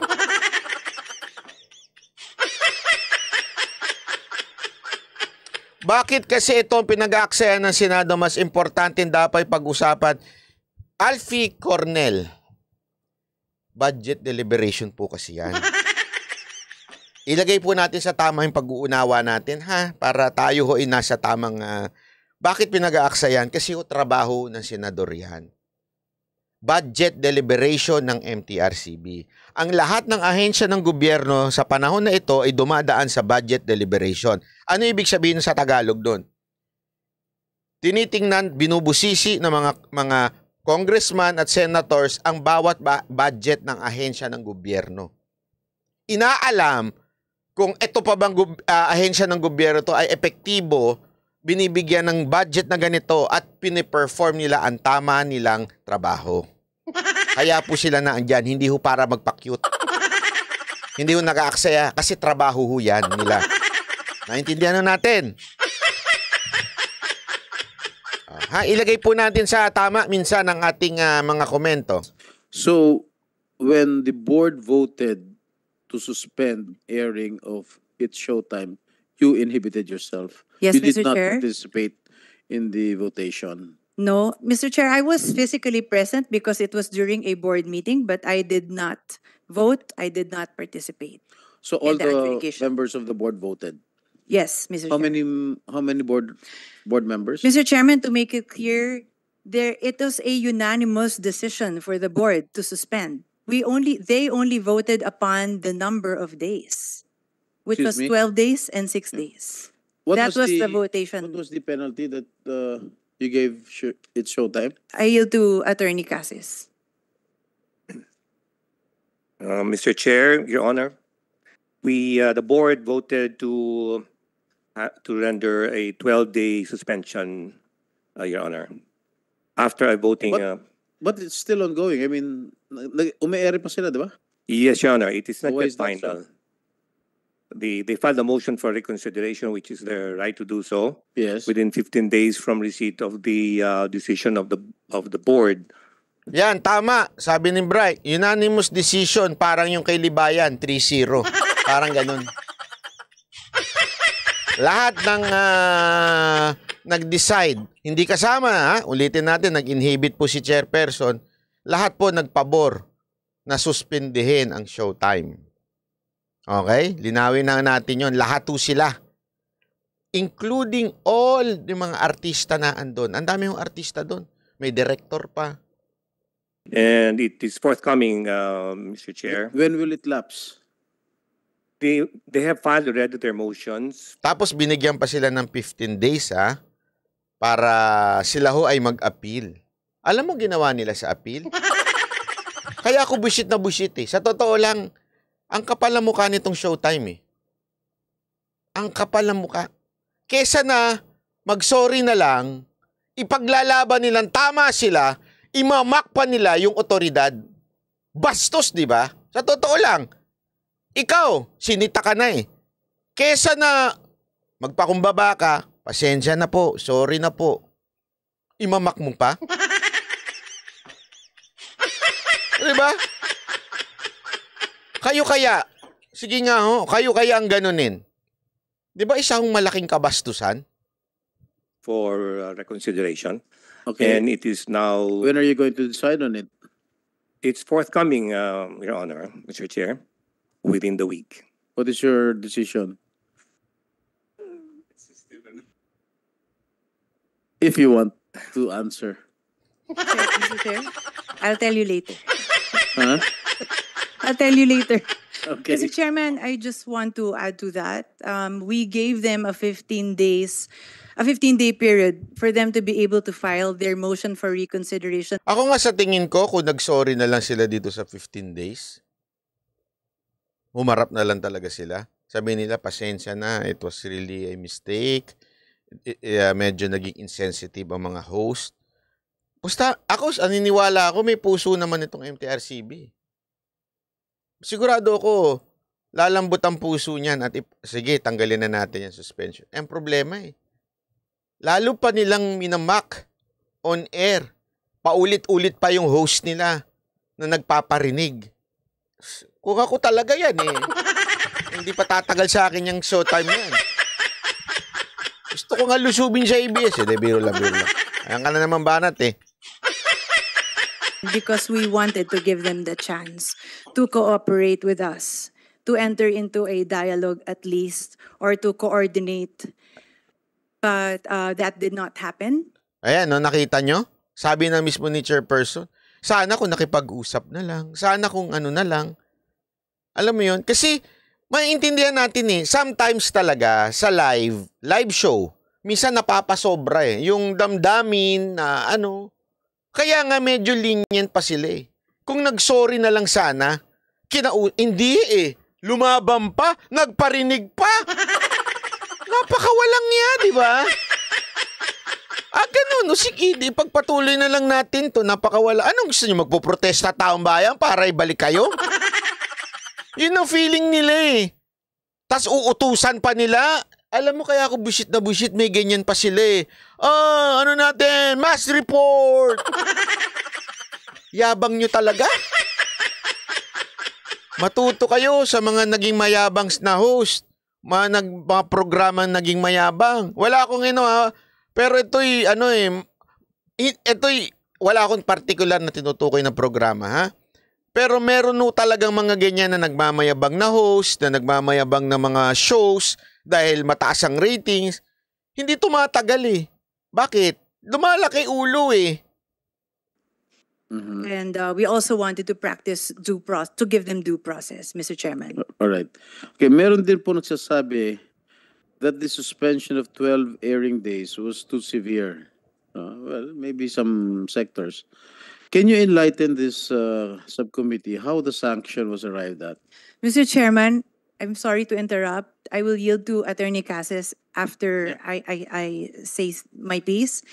Bakit kasi ito ang pinag-aaksayan ng Senado mas importante dapat pag-usapan? Alfie Cornel. Budget deliberation po kasi yan. Ilagay po natin sa tamang pag-uunawa natin, para tayo ay nasa tamang... bakit pinag-aaksayan? Kasi trabaho ng senador yan. Budget deliberation ng MTRCB. Ang lahat ng ahensya ng gobyerno sa panahon na ito ay dumadaan sa budget deliberation. Ano ibig sabihin sa Tagalog doon? Tinitingnan, binubusisi ng mga congressman at senators ang bawat budget ng ahensya ng gobyerno. Inaalam kung ito pa bang ahensya ng gobyerno to ay epektibo, binibigyan ng budget na ganito at piniperform nila ang tama nilang trabaho. Kaya po sila na andyan, hindi ho para magpa-cute. Hindi ho nag-aaksaya kasi trabaho ho yan nila. Naintindihan na natin. Ilagay po natin sa tama minsan ang ating mga komento. So, when the board voted to suspend airing of It's Showtime, you inhibited yourself. Yes, You did Mr. not Chair. participate in the votation. No, Mr. Chair, I was physically present because it was during a board meeting, but I did not vote. I did not participate. So all the the adjudication. members of the board voted. Yes, Mr. How Chair. many board members? Mr. Chairman, to make it clear, it was a unanimous decision for the board to suspend. They only voted upon the number of days, which Excuse was me? 12 days and 6 days. That was the votation. What was the penalty that you gave It's Showtime? I yield to Attorney Cassis. Mr. Chair, Your Honor, the board voted to render a 12-day suspension, Your Honor. After a voting, But it's still ongoing. I mean, umi-air pa sila, di ba? yes, Your Honor, it is not Why yet is that so? final. They filed a motion for reconsideration, which is their right to do so, Yes. within 15 days from receipt of the decision of the board. Yan, tama. Sabi ni Bright, unanimous decision, parang yung kay Libayan, 3-0. Parang ganun. Lahat ng nag-decide, hindi kasama, ha? Ulitin natin, nag-inhibit po si chairperson, lahat po nagpabor na suspindihin ang Showtime. Okay? Linawin na natin yon. Lahat po sila. Including all yung mga artista na andun. Ang dami yung artista doon. May director pa. And it is forthcoming, Mr. Chair. When will it lapse? They have filed already their motions. Tapos binigyan pa sila ng 15 days, ha? Para sila ho ay mag-appeal. Alam mo ginawa nila sa appeal? Kaya ako bullshit na bullshit eh. Sa totoo lang, ang kapal na mukha nitong Showtime eh. Ang kapal na mukha. Kesa na mag-sorry na lang, ipaglalaban nilang tama sila, imamak pa nila yung otoridad. Bastos, di ba? Sa totoo lang, ikaw, sinita ka na eh. Kesa na magpakumbaba ka, pasensya na po, sorry na po. Imamak mo pa? Di ba? Kayo kaya, sige nga ho, kayo kaya ang ganunin. Di ba isang malaking kabastusan? For reconsideration. Okay. And it is now, When are you going to decide on it? it's forthcoming, Your Honor, Mr. Chair, within the week. What is your decision? If you want to answer. Mr. Chair, I'll tell you later. Huh? I'll tell you later. Okay. Mr. Chairman, I just want to add to that. We gave them a 15-day period for them to be able to file their motion for reconsideration. Ako nga sa tingin ko, kung nag-sorry na lang sila dito sa 15 days, humarap na lang talaga sila. Sabi nila, pasensya na, it was really a mistake. Medyo naging insensitive ang mga host. Basta, ako, aniniwala ako, may puso naman itong MTRCB. Sigurado ako, lalambot ang puso niyan at sige, tanggalin na natin yung suspension. Ang problema eh. Lalo pa nilang minamak on air. Paulit-ulit pa yung host nila na nagpaparinig. Kung ako talaga yan eh. Hindi pa tatagal sa akin yung Showtime yan. Gusto ko nga lusubin sa ABS eh. Biro lang. Ayan ka na naman banat eh. Because we wanted to give them the chance to cooperate with us, to enter into a dialogue at least, or to coordinate. But that did not happen. Ayan, no, nakita nyo? Sabi na mismo ni chairperson, sana kung nakipag-usap na lang, sana kung ano na lang. Alam mo yun? Kasi, maintindihan natin eh, sometimes talaga sa live show, minsan napapasobra eh. Yung damdamin na ano, kaya nga medyo lenient pa sila eh. Kung nag-sorry na lang sana, hindi eh. Lumaban pa, nagparinig pa. Napakawalang niya, di ba? Ganun. No, sige, pagpatuloy na lang natin to. Napakawala. Anong gusto nyo? Magpoprotesta taong bayan para ibalik kayo? Yun ang feeling nila eh. Tas uutusan pa nila. Alam mo kaya ako bullshit na bullshit, may ganyan pa sila eh. Ano natin? Mass report! Yabang nyo talaga? Matuto kayo sa mga naging mayabang na host. Mga programang naging mayabang. Wala akong pero ito'y wala akong particular na tinutukoy na programa, ha? Pero meron talagang mga ganyan na nagmamayabang na host, na nagmamayabang na mga shows dahil mataas ang ratings. Hindi tumatagal eh. Bakit? Lumalaki ulo eh. And we also wanted to practice to give them due process, Mr. Chairman. All right. Okay, meron din po nagsasabi that the suspension of 12 airing days was too severe. Well, maybe some sectors. Can you enlighten this subcommittee how the sanction was arrived at? Mr. Chairman, I'm sorry to interrupt. I will yield to Attorney Cases after I say my piece.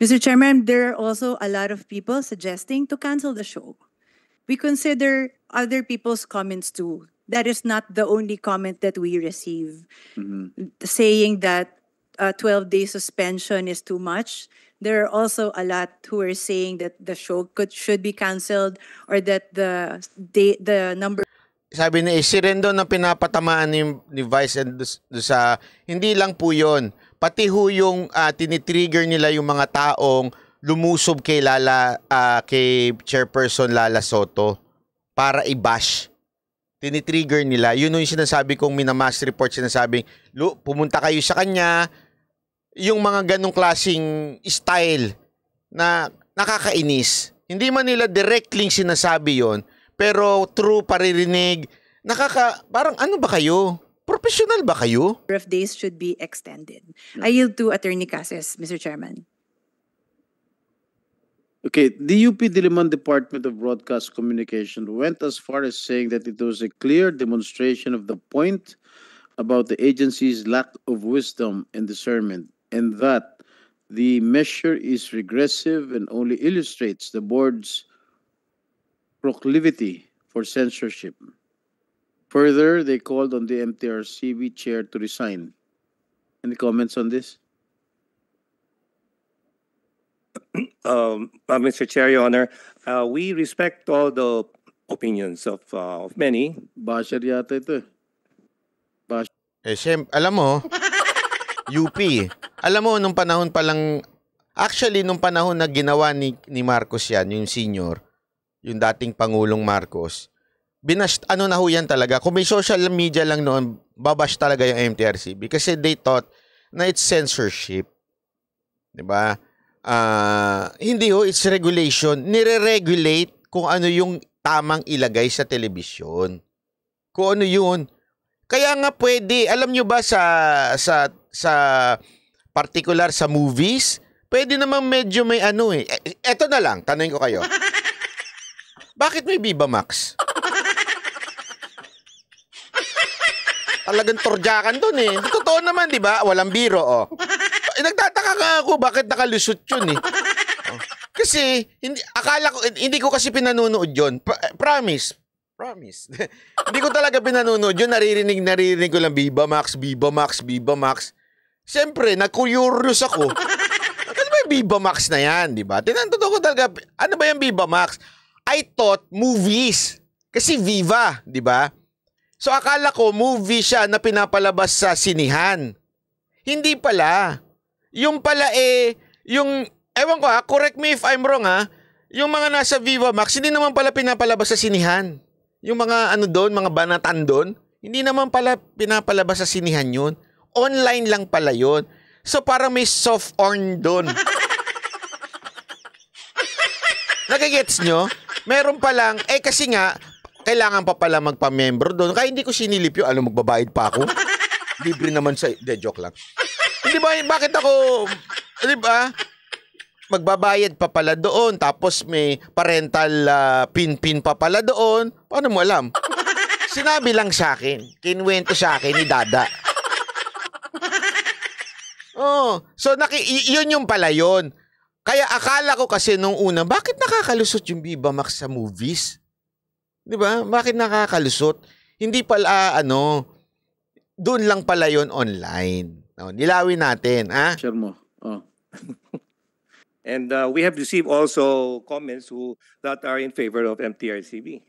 Mr. Chairman, there are also a lot of people suggesting to cancel the show. We consider other people's comments too. That is not the only comment that we receive. Saying that 12-day suspension is too much. There are also a lot who are saying that the show should be canceled or that the number. Sabi ni si Rendon na pinapatamaan ni Vice and sa hindi lang po yun. Pati ho yung tinitrigger nila yung mga taong lumusob kay kay Chairperson Lala Soto para i-bash. Tinitrigger nila. Yun yung sinasabi kong minamass report, sinasabing pumunta kayo sa kanya. Yung mga ganong klaseng style na nakakainis. Hindi man nila directly sinasabi yon, pero through paririnig, parang ano ba kayo? Professional ba kayo? Of days should be extended. I yield to Attorney Cases, Mr. Chairman. Okay, the UP Diliman Department of Broadcast Communication went as far as saying that it was a clear demonstration of the point about the agency's lack of wisdom and discernment, and that the measure is regressive and only illustrates the board's proclivity for censorship. Further, they called on the MTRCB chair to resign. Any comments on this? Mr. Chair, Your Honor, we respect all the opinions of many. Basher yata ito eh. Alam mo, UP. Alam mo, nung panahon pa lang, actually, nung panahon na ginawa ni Marcos yan, yung senior, yung dating Pangulong Marcos, ano na ho yan talaga. Kung may social media lang noon, babash talaga yung MTRCB kasi they thought na it's censorship. Diba? Hindi ho, it's regulation. Nire-regulate kung ano yung tamang ilagay sa telebisyon. Kung ano yun. Kaya nga pwede, alam nyo ba sa particular sa movies, pwede naman medyo may eto na lang, tanongin ko kayo. Bakit may Viva Max? Talagang torjakan doon eh. Totoo naman, di ba? Walang biro, oh. Nagtataka nga ako bakit nakalusot yun eh. Kasi, hindi ko kasi pinanunood yun. Promise. Hindi ko talaga pinanunood yun. Naririnig ko lang Viva Max. Siyempre, nag-curious ako. Ano ba yung Viva Max na yan, di ba? Tinanong ko talaga, ano ba yung Viva Max? I thought movies. Kasi Viva, di ba? So akala ko movie siya na pinapalabas sa sinihan. Hindi pala. Yung pala ewan ko correct me if I'm wrong yung mga nasa Viva Max, hindi naman pala pinapalabas sa sinihan. Yung mga doon, mga banatan doon, hindi naman pala pinapalabas sa sinihan yun. Online lang pala yun. So parang may soft porn doon. Nagigets nyo? Meron pa lang, kasi nga, kailangan pa pala magpa-member doon. Kaya hindi ko sinilip yun. Alam, magbabayad pa ako. Libre naman sa... joke lang. Hindi ba, bakit ako... Di ba? Magbabayad pa pala doon. Tapos may parental pin-pin pa pala doon. Paano mo alam? Sinabi lang sa akin. Kinuwento sa akin ni Dada. Oh, so yun yung pala yun. Kaya akala ko kasi nung una, bakit nakakalusot yung Viva Max sa movies? 'Di ba? Bakit nakakalusot? Hindi pala doon lang pala yon online. No, nilawin natin, Share mo. Oh. And we have received also comments that are in favor of MTRCB.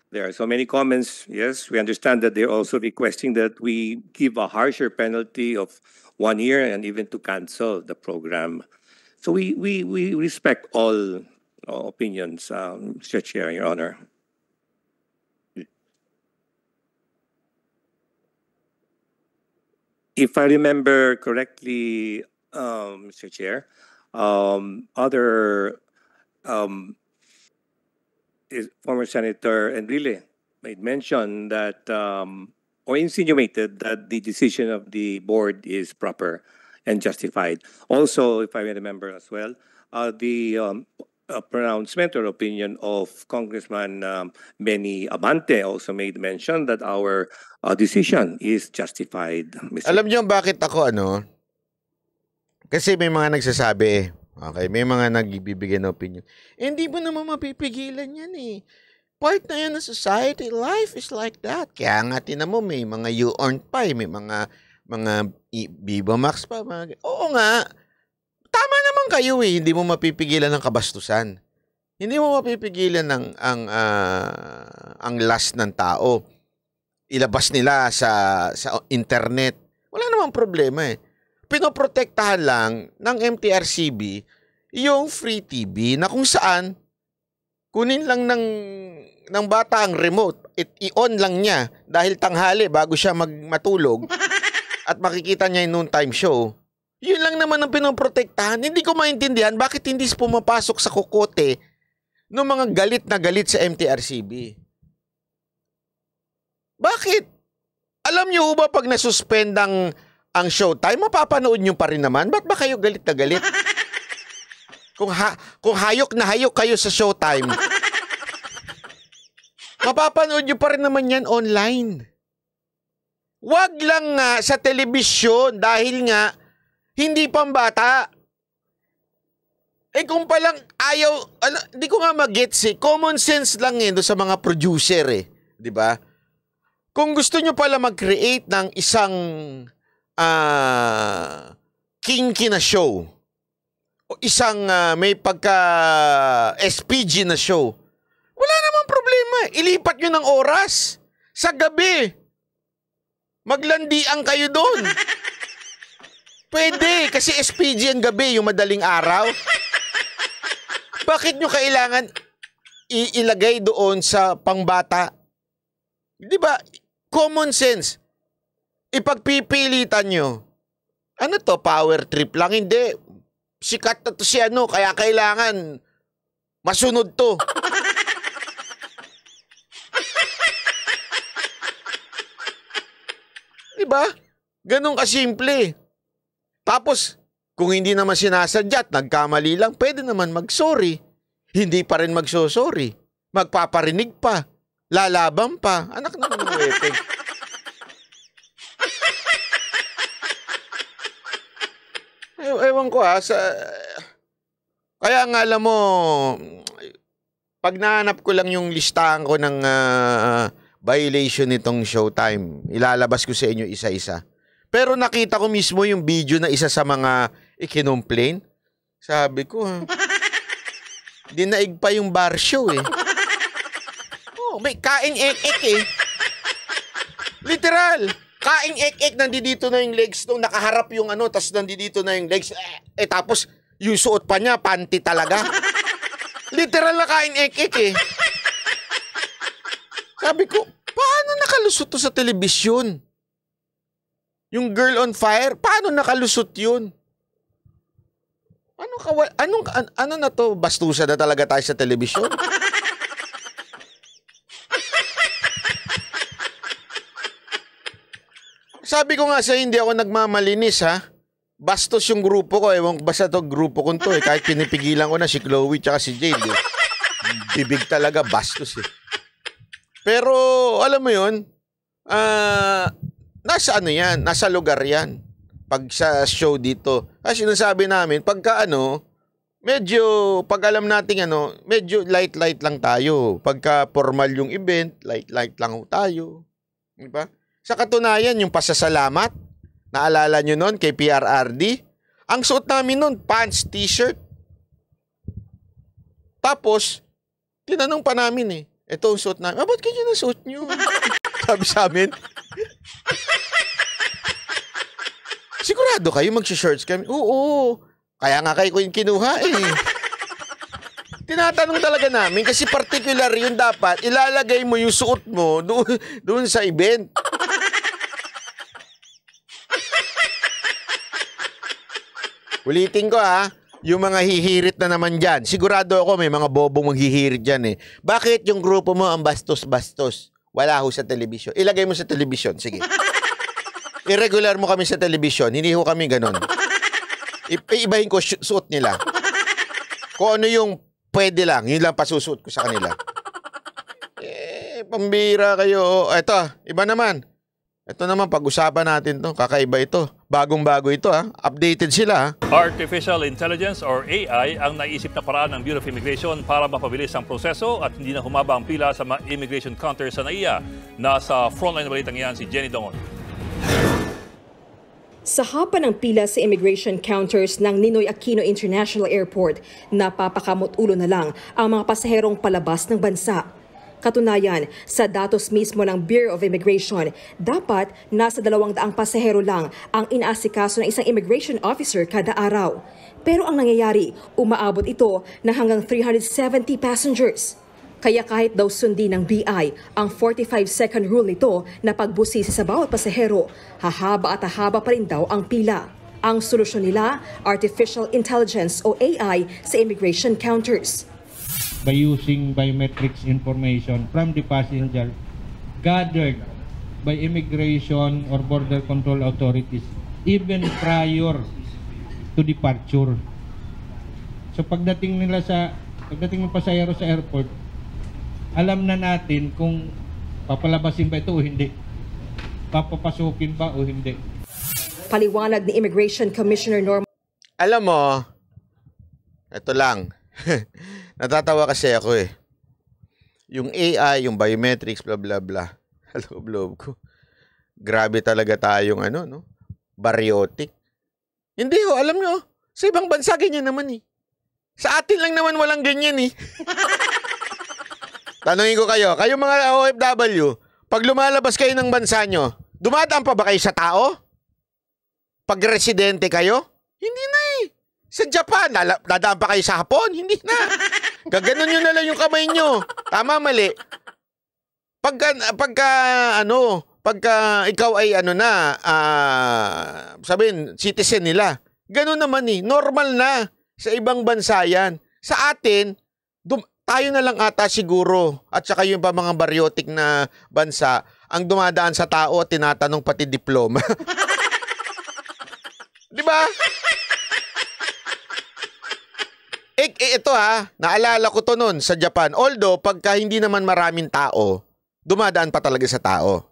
There are so many comments. Yes, we understand that they're also requesting that we give a harsher penalty of 1 year and even to cancel the program. So we respect all opinions, Mr. Chair, Your Honor. If I remember correctly, Mr. Chair, other former Senator Enrile made mention that or insinuated that the decision of the board is proper and justified. Also, if I remember as well, the pronouncement or opinion of Congressman Benny Abante also made mention that our decision is justified. Mr. Alam niyo bakit ako Kasi may mga nagsasabi, okay, may mga nagbibigay ng opinion. Hindi mo naman mapipigilan yan eh. Part na yan ng society. Life is like that. Kaya nga tinan mo, may mga you-earned pa eh. May mga Viva Max pa. Oo nga. Tama naman kayo eh. Hindi mo mapipigilan ng kabastusan. Hindi mo mapipigilan ang last ng tao. Ilabas nila sa internet. Wala namang problema eh. Pinoprotektahan lang ng MTRCB yung free TV na kung saan kunin lang ng bata ang remote, i-on lang niya dahil tanghali bago siya matulog at makikita niya yung noontime show. Yun lang naman ang pinoprotektahan. Hindi ko maintindihan bakit hindi pumapasok sa kokote ng mga galit na galit sa MTRCB. Bakit? Alam niyo ba pag nasuspend ang Showtime, mapapanood niyo pa rin naman? Ba't ba kayo galit na galit? Kung hayok na hayok kayo sa Showtime, mapapanood nyo pa rin naman yan online. Wag lang nga sa telebisyon dahil nga hindi pambata. Eh kung palang ayaw, di ko nga mag-gets eh. Common sense lang eh sa mga producer eh. Di ba? Kung gusto nyo pala mag-create ng isang kinky na show, o isang may pagka SPG na show, wala namang problema. Ilipat nyo ng oras. Sa gabi. Maglandian kayo doon. Pwede. Kasi SPG ang gabi, yung madaling araw. Bakit nyo kailangan ilagay doon sa pangbata? Di ba? Common sense. Ipagpipilitan nyo. Ano to? Power trip lang? Hindi. Sikat na to si kaya kailangan masunod to. Diba? Ganun kasimple. Tapos, kung hindi naman sinasadya at nagkamali lang, pwede naman mag-sorry. Hindi pa rin magsosorry. Magpaparinig pa. Lalaban pa. Anak naman ng wete. Ewan ko kaya nga alam mo, pag nahanap ko lang yung listahan ko ng violation nitong Showtime, ilalabas ko sa inyo isa-isa. Pero nakita ko mismo yung video na isa sa mga ikinomplain. Sabi ko, dinaig pa yung bar show eh. Oh, may kaing ek-ek eh. Literal. Kaing ek-ek, nandito na yung legs nung nakaharap yung tapos nandito na yung legs. Tapos yung suot pa niya, panty talaga. Literal na kaing ek-ek eh. Sabi ko, paano nakalusot to sa telebisyon? Yung Girl on Fire, paano nakalusot yun? Ano na to? Bastusa na talaga tayo sa telebisyon? Sabi ko nga sa hindi ako nagmamalinis Bastos yung grupo ko. Ewan ko basta to grupo ko to eh. Kahit pinipigilan ko na si Chloe tsaka si Jade eh. Bibig talaga, bastos eh. Pero alam mo yun, nasa yan, nasa lugar yan. Pag sa show dito. Kasi sinasabi namin, pagka medyo, pag alam natin medyo light lang tayo. Pagka formal yung event, light lang tayo. Diba? Sa katunayan, yung pasasalamat, naalala nyo nun kay PRRD, ang suot namin nun, pants, t-shirt. Tapos, tinanong pa namin ito ang suot namin. Ba't ganyan ang suot nyo? Sabi sa amin. Sigurado kayo mag-shorts kami? Oo. Kaya nga kayo ko yung kinuha eh. Tinatanong talaga namin kasi particular yun dapat. Ilalagay mo yung suot mo doon sa event. Ulitin ko ha. Yung mga hihirit na naman dyan. Sigurado ako may mga bobong maghihirit dyan eh. Bakit yung grupo mo ang bastos-bastos? Wala ho sa telebisyon. Ilagay mo sa telebisyon. Sige. Irregular mo kami sa telebisyon. Hindi ho kami ganun. Ibahin ko suot nila. Kung ano yung pwede lang. Yun lang pasusuot ko sa kanila. Pambira kayo. Eto, iba naman. Ito naman, pag-usapan natin to. Kakaiba ito. Bagong-bago ito ha. Updated sila ha. Artificial Intelligence or AI ang naisip na paraan ng Bureau of Immigration para mapabilis ang proseso at hindi na humaba ang pila sa mga immigration counters sa NAIA. Nasa frontline na balitang yan si Jenny Dongon. Sa haba ng pila sa immigration counters ng Ninoy Aquino International Airport, napapakamot ulo na lang ang mga pasaherong palabas ng bansa. Katunayan, sa datos mismo ng Bureau of Immigration, dapat nasa 200 pasahero lang ang inaasikaso ng isang immigration officer kada araw. Pero ang nangyayari, umaabot ito na hanggang 370 passengers. Kaya kahit daw sundin ng BI ang 45-second rule nito na pagbusisi sa bawat pasahero, hahaba at hahaba pa rin daw ang pila. Ang solusyon nila, Artificial Intelligence o AI sa immigration counters. By using biometrics information from the passenger gathered by immigration or border control authorities even prior to departure. So pagdating ng pasahero sa airport, alam na natin kung papalabasin ba ito o hindi. Papapasukin ba o hindi. Paliwanag ni Immigration Commissioner Norman. Alam mo, ito lang. Natatawa kasi ako eh. Yung AI, yung biometrics, blah blah blah. Loob ko. Grabe talaga tayong no? Baryotic. Hindi ho, alam nyo. Sa ibang bansa ganyan naman eh. Sa atin lang naman walang ganyan eh. Tanungin ko kayo mga OFW, pag lumalabas kayo ng bansa nyo, dumadaan pa ba kayo sa tao? Pag residente kayo? Hindi na eh. Sa Japan, dadaan pa kayo sa Hapon? Hindi na. Gaganon nyo na lang yung kamay nyo. Tama, mali. Pagka ikaw ay sabihin, citizen nila. Ganon naman eh. Normal na. Sa ibang bansa yan. Sa atin, tayo na lang ata siguro. At saka yung pa mga baryotic na bansa, ang dumadaan sa tao at tinatanong pati diploma. Di ba? Ito naalala ko to noon sa Japan. Although, pagka hindi naman maraming tao, dumadaan pa talaga sa tao.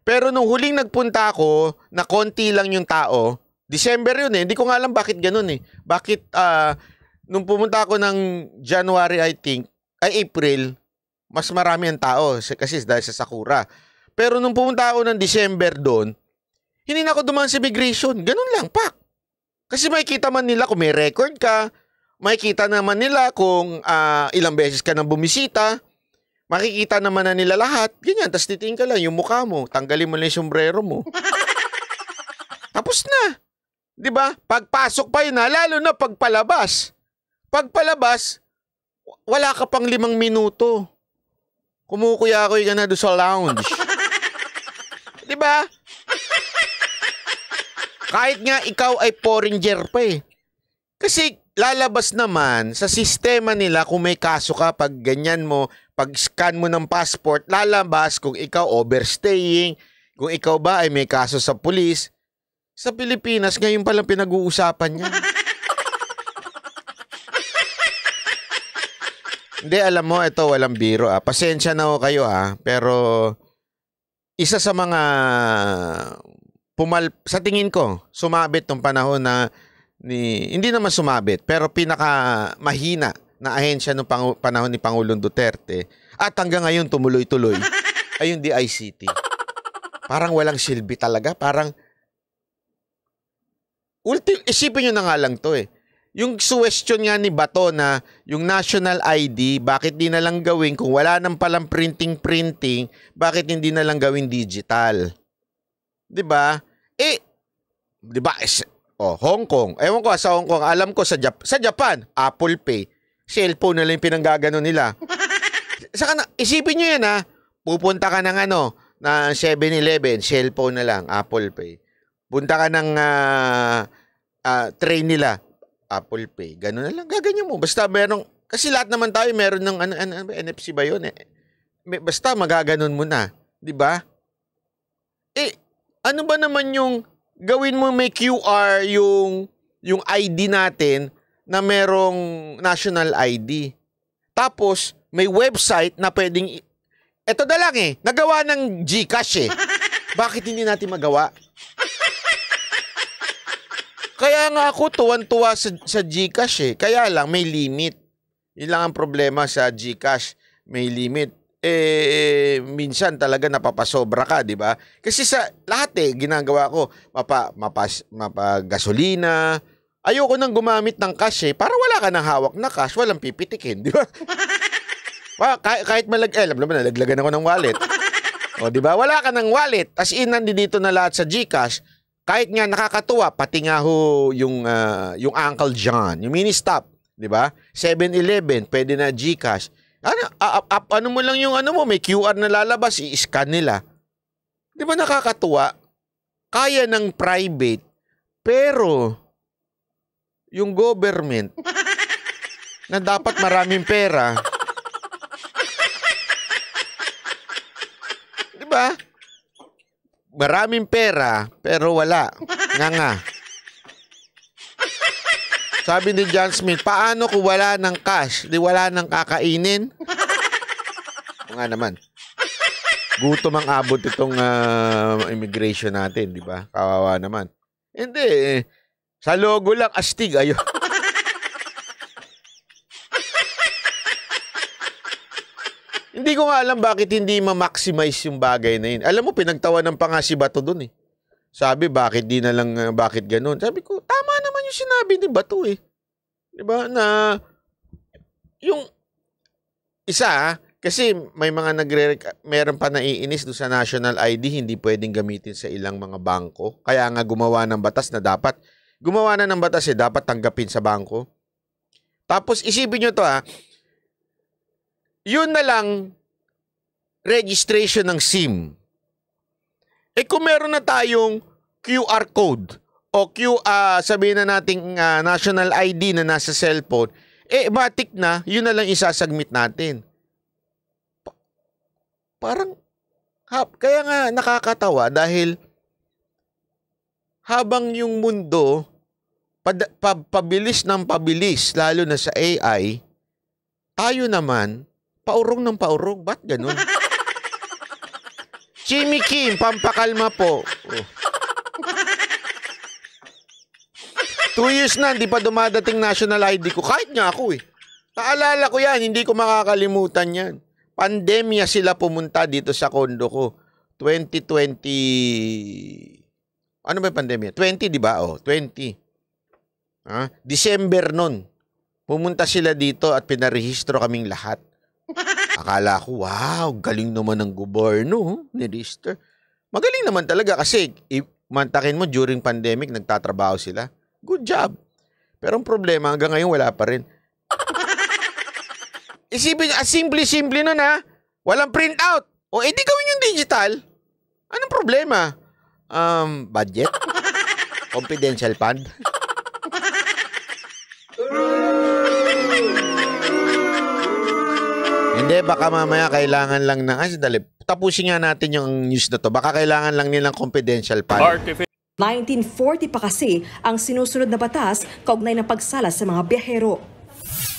Pero nung huling nagpunta ako, na konti lang yung tao, December yun eh. Hindi ko nga alam bakit ganun eh. Bakit, nung pumunta ako ng January, April, mas marami ang tao kasi dahil sa Sakura. Pero nung pumunta ako ng December doon, hindi na ako dumaan sa immigration. Ganun lang, pak. Kasi makikita man nila kung may record ka, makikita naman nila kung ilang beses ka nang bumisita. Makikita naman na nila lahat. Ganyan, tapos titingin ka lang yung mukha mo. Tanggalin mo lang yung sombrero mo. Tapos na. Diba? Pagpasok pa yun lalo na pagpalabas. Pagpalabas, wala ka pang 5 minuto. Kumukuya-kuy ka na doon sa lounge. Diba? Kahit nga ikaw ay foreigner pa eh. Kasi lalabas naman sa sistema nila kung may kaso ka pag ganyan mo, pag scan mo ng passport, lalabas kung ikaw overstaying, kung ikaw ba ay may kaso sa pulis. Sa Pilipinas, ngayon palang pinag-uusapan niya. Hindi, alam mo, ito walang biro. Pasensya na ho kayo pero isa sa mga sa tingin ko, sumabit nung panahon na hindi naman sumabit, pero pinaka mahina na ahensya nung panahon ni Pangulong Duterte at hanggang ngayon tumuloy-tuloy ay yung DICT. Parang walang silbi talaga. Parang isipin nyo na nga lang to eh. yung question nga ni Bato na yung national ID, bakit di na lang gawin kung wala nang palang printing, bakit hindi na lang gawin digital? 'Di ba? Eh, 'di ba? Hong Kong. Ewan ko sa Hong Kong, alam ko sa Japan, Apple Pay. Cellphone na lang yung pinanggaganon nila. Saka na, isipin nyo yan ha, pupunta ka ng na 7-Eleven, cellphone na lang, Apple Pay. Punta ka ng train nila, Apple Pay. Ganun na lang, gaganyan mo. Basta merong, kasi lahat naman tayo meron ng NFC ba yun? Basta magaganon mo na. Di ba? Ano ba naman yung gawin mo may QR yung ID natin na merong national ID. Tapos, may website na pwedeng... Ito na lang nagawa ng GCash Bakit hindi natin magawa? Kaya nga ako tuwan-tuwa sa GCash Kaya lang, may limit. Yun lang ang problema sa GCash. May limit. Minsan talaga napapasobra ka, di ba? Kasi sa lahat ginagawa ko, mapagasolina. Ayoko nang gumamit ng cash para wala ka nang hawak na cash, walang pipitikin, di ba? Kahit alam naman, nalaglagan ako ng wallet. O, di ba? Wala ka ng wallet, as in, nandito na lahat sa GCash. Kahit nga nakakatuwa, pati nga yung Uncle John, yung mini stop, di ba? 7-Eleven, pwede na GCash. Ano mo lang yung may QR na lalabas, i-scan nila. Di ba nakakatuwa? Kaya ng private, pero yung government na dapat maraming pera, di ba? Maraming pera, pero wala. Nga. Sabi ni John Smith, paano kung wala ng cash? Di wala ng kakainin? O nga naman. Gutom ang abot itong immigration natin, di ba? Kawawa naman. Hindi. Sa logo lang, astig. Ayun. Hindi ko nga alam bakit hindi ma-maximize yung bagay na yun. Alam mo, pinagtawanan pa nga si Bato dun Sabi, bakit ganun? Sabi ko, tama naman yung sinabi ni Bato Diba? Na, yung isa, kasi may mga meron pa naiinis doon sa national ID, hindi pwedeng gamitin sa ilang mga bangko. Kaya nga gumawa ng batas na dapat dapat tanggapin sa bangko. Tapos, isipin nyo to yun na lang registration ng SIM. Kung meron na tayong QR code o sabihin na nating national ID na nasa cellphone, matik na, yun na lang isasubmit natin. Kaya nga nakakatawa dahil habang yung mundo pabilis ng pabilis, lalo na sa AI, tayo naman, paurong ng paurong. Ba't ganun? Jimmy Kim, pampakalma po. 2 years na, hindi pa dumadating national ID ko. Kahit nga ako Naalala ko yan, hindi ko makakalimutan yan. Pandemya sila pumunta dito sa kondo ko. 2020... Ano ba yung pandemya? 20, di ba? 20. December nun. Pumunta sila dito at pinarehistro kaming lahat. Akala ko, wow, galing naman ng gobyerno, ni-register. Magaling naman talaga kasi mantakin mo during pandemic, nagtatrabaho sila. Good job. Pero ang problema, hanggang ngayon wala pa rin. Isipin, simple nun Walang printout. O edi gawin yung digital. Anong problema? Budget? Confidential fund? Hindi, baka mamaya kailangan lang ng... tapusin nga natin yung news na to. Baka kailangan lang nilang confidential fund. 1940 pa kasi ang sinusunod na batas kaugnay ng pagsala sa mga biyahero.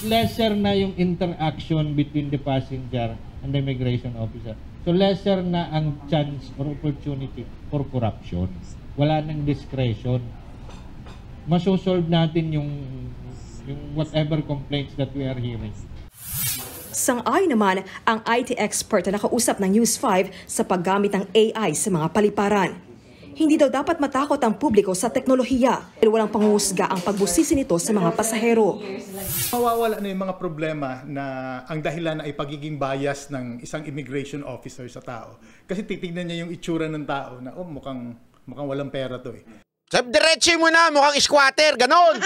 Lesser na yung interaction between the passenger and the immigration officer. So lesser na ang chance or opportunity for corruption. Wala nang discretion. Masosolve natin yung whatever complaints that we are hearing. Sang-ayon naman ang IT expert na nakausap ng News 5 sa paggamit ng AI sa mga paliparan. Hindi daw dapat matakot ang publiko sa teknolohiya dahil walang panghuhusga ang pagbusisi nito sa mga pasahero. Mawawala na yung mga problema na ang dahilan ay pagiging bias ng isang immigration officer sa tao. Kasi titignan niya yung itsura ng tao na mukhang walang pera to eh. Diretso mo na, mukhang squatter, ganon!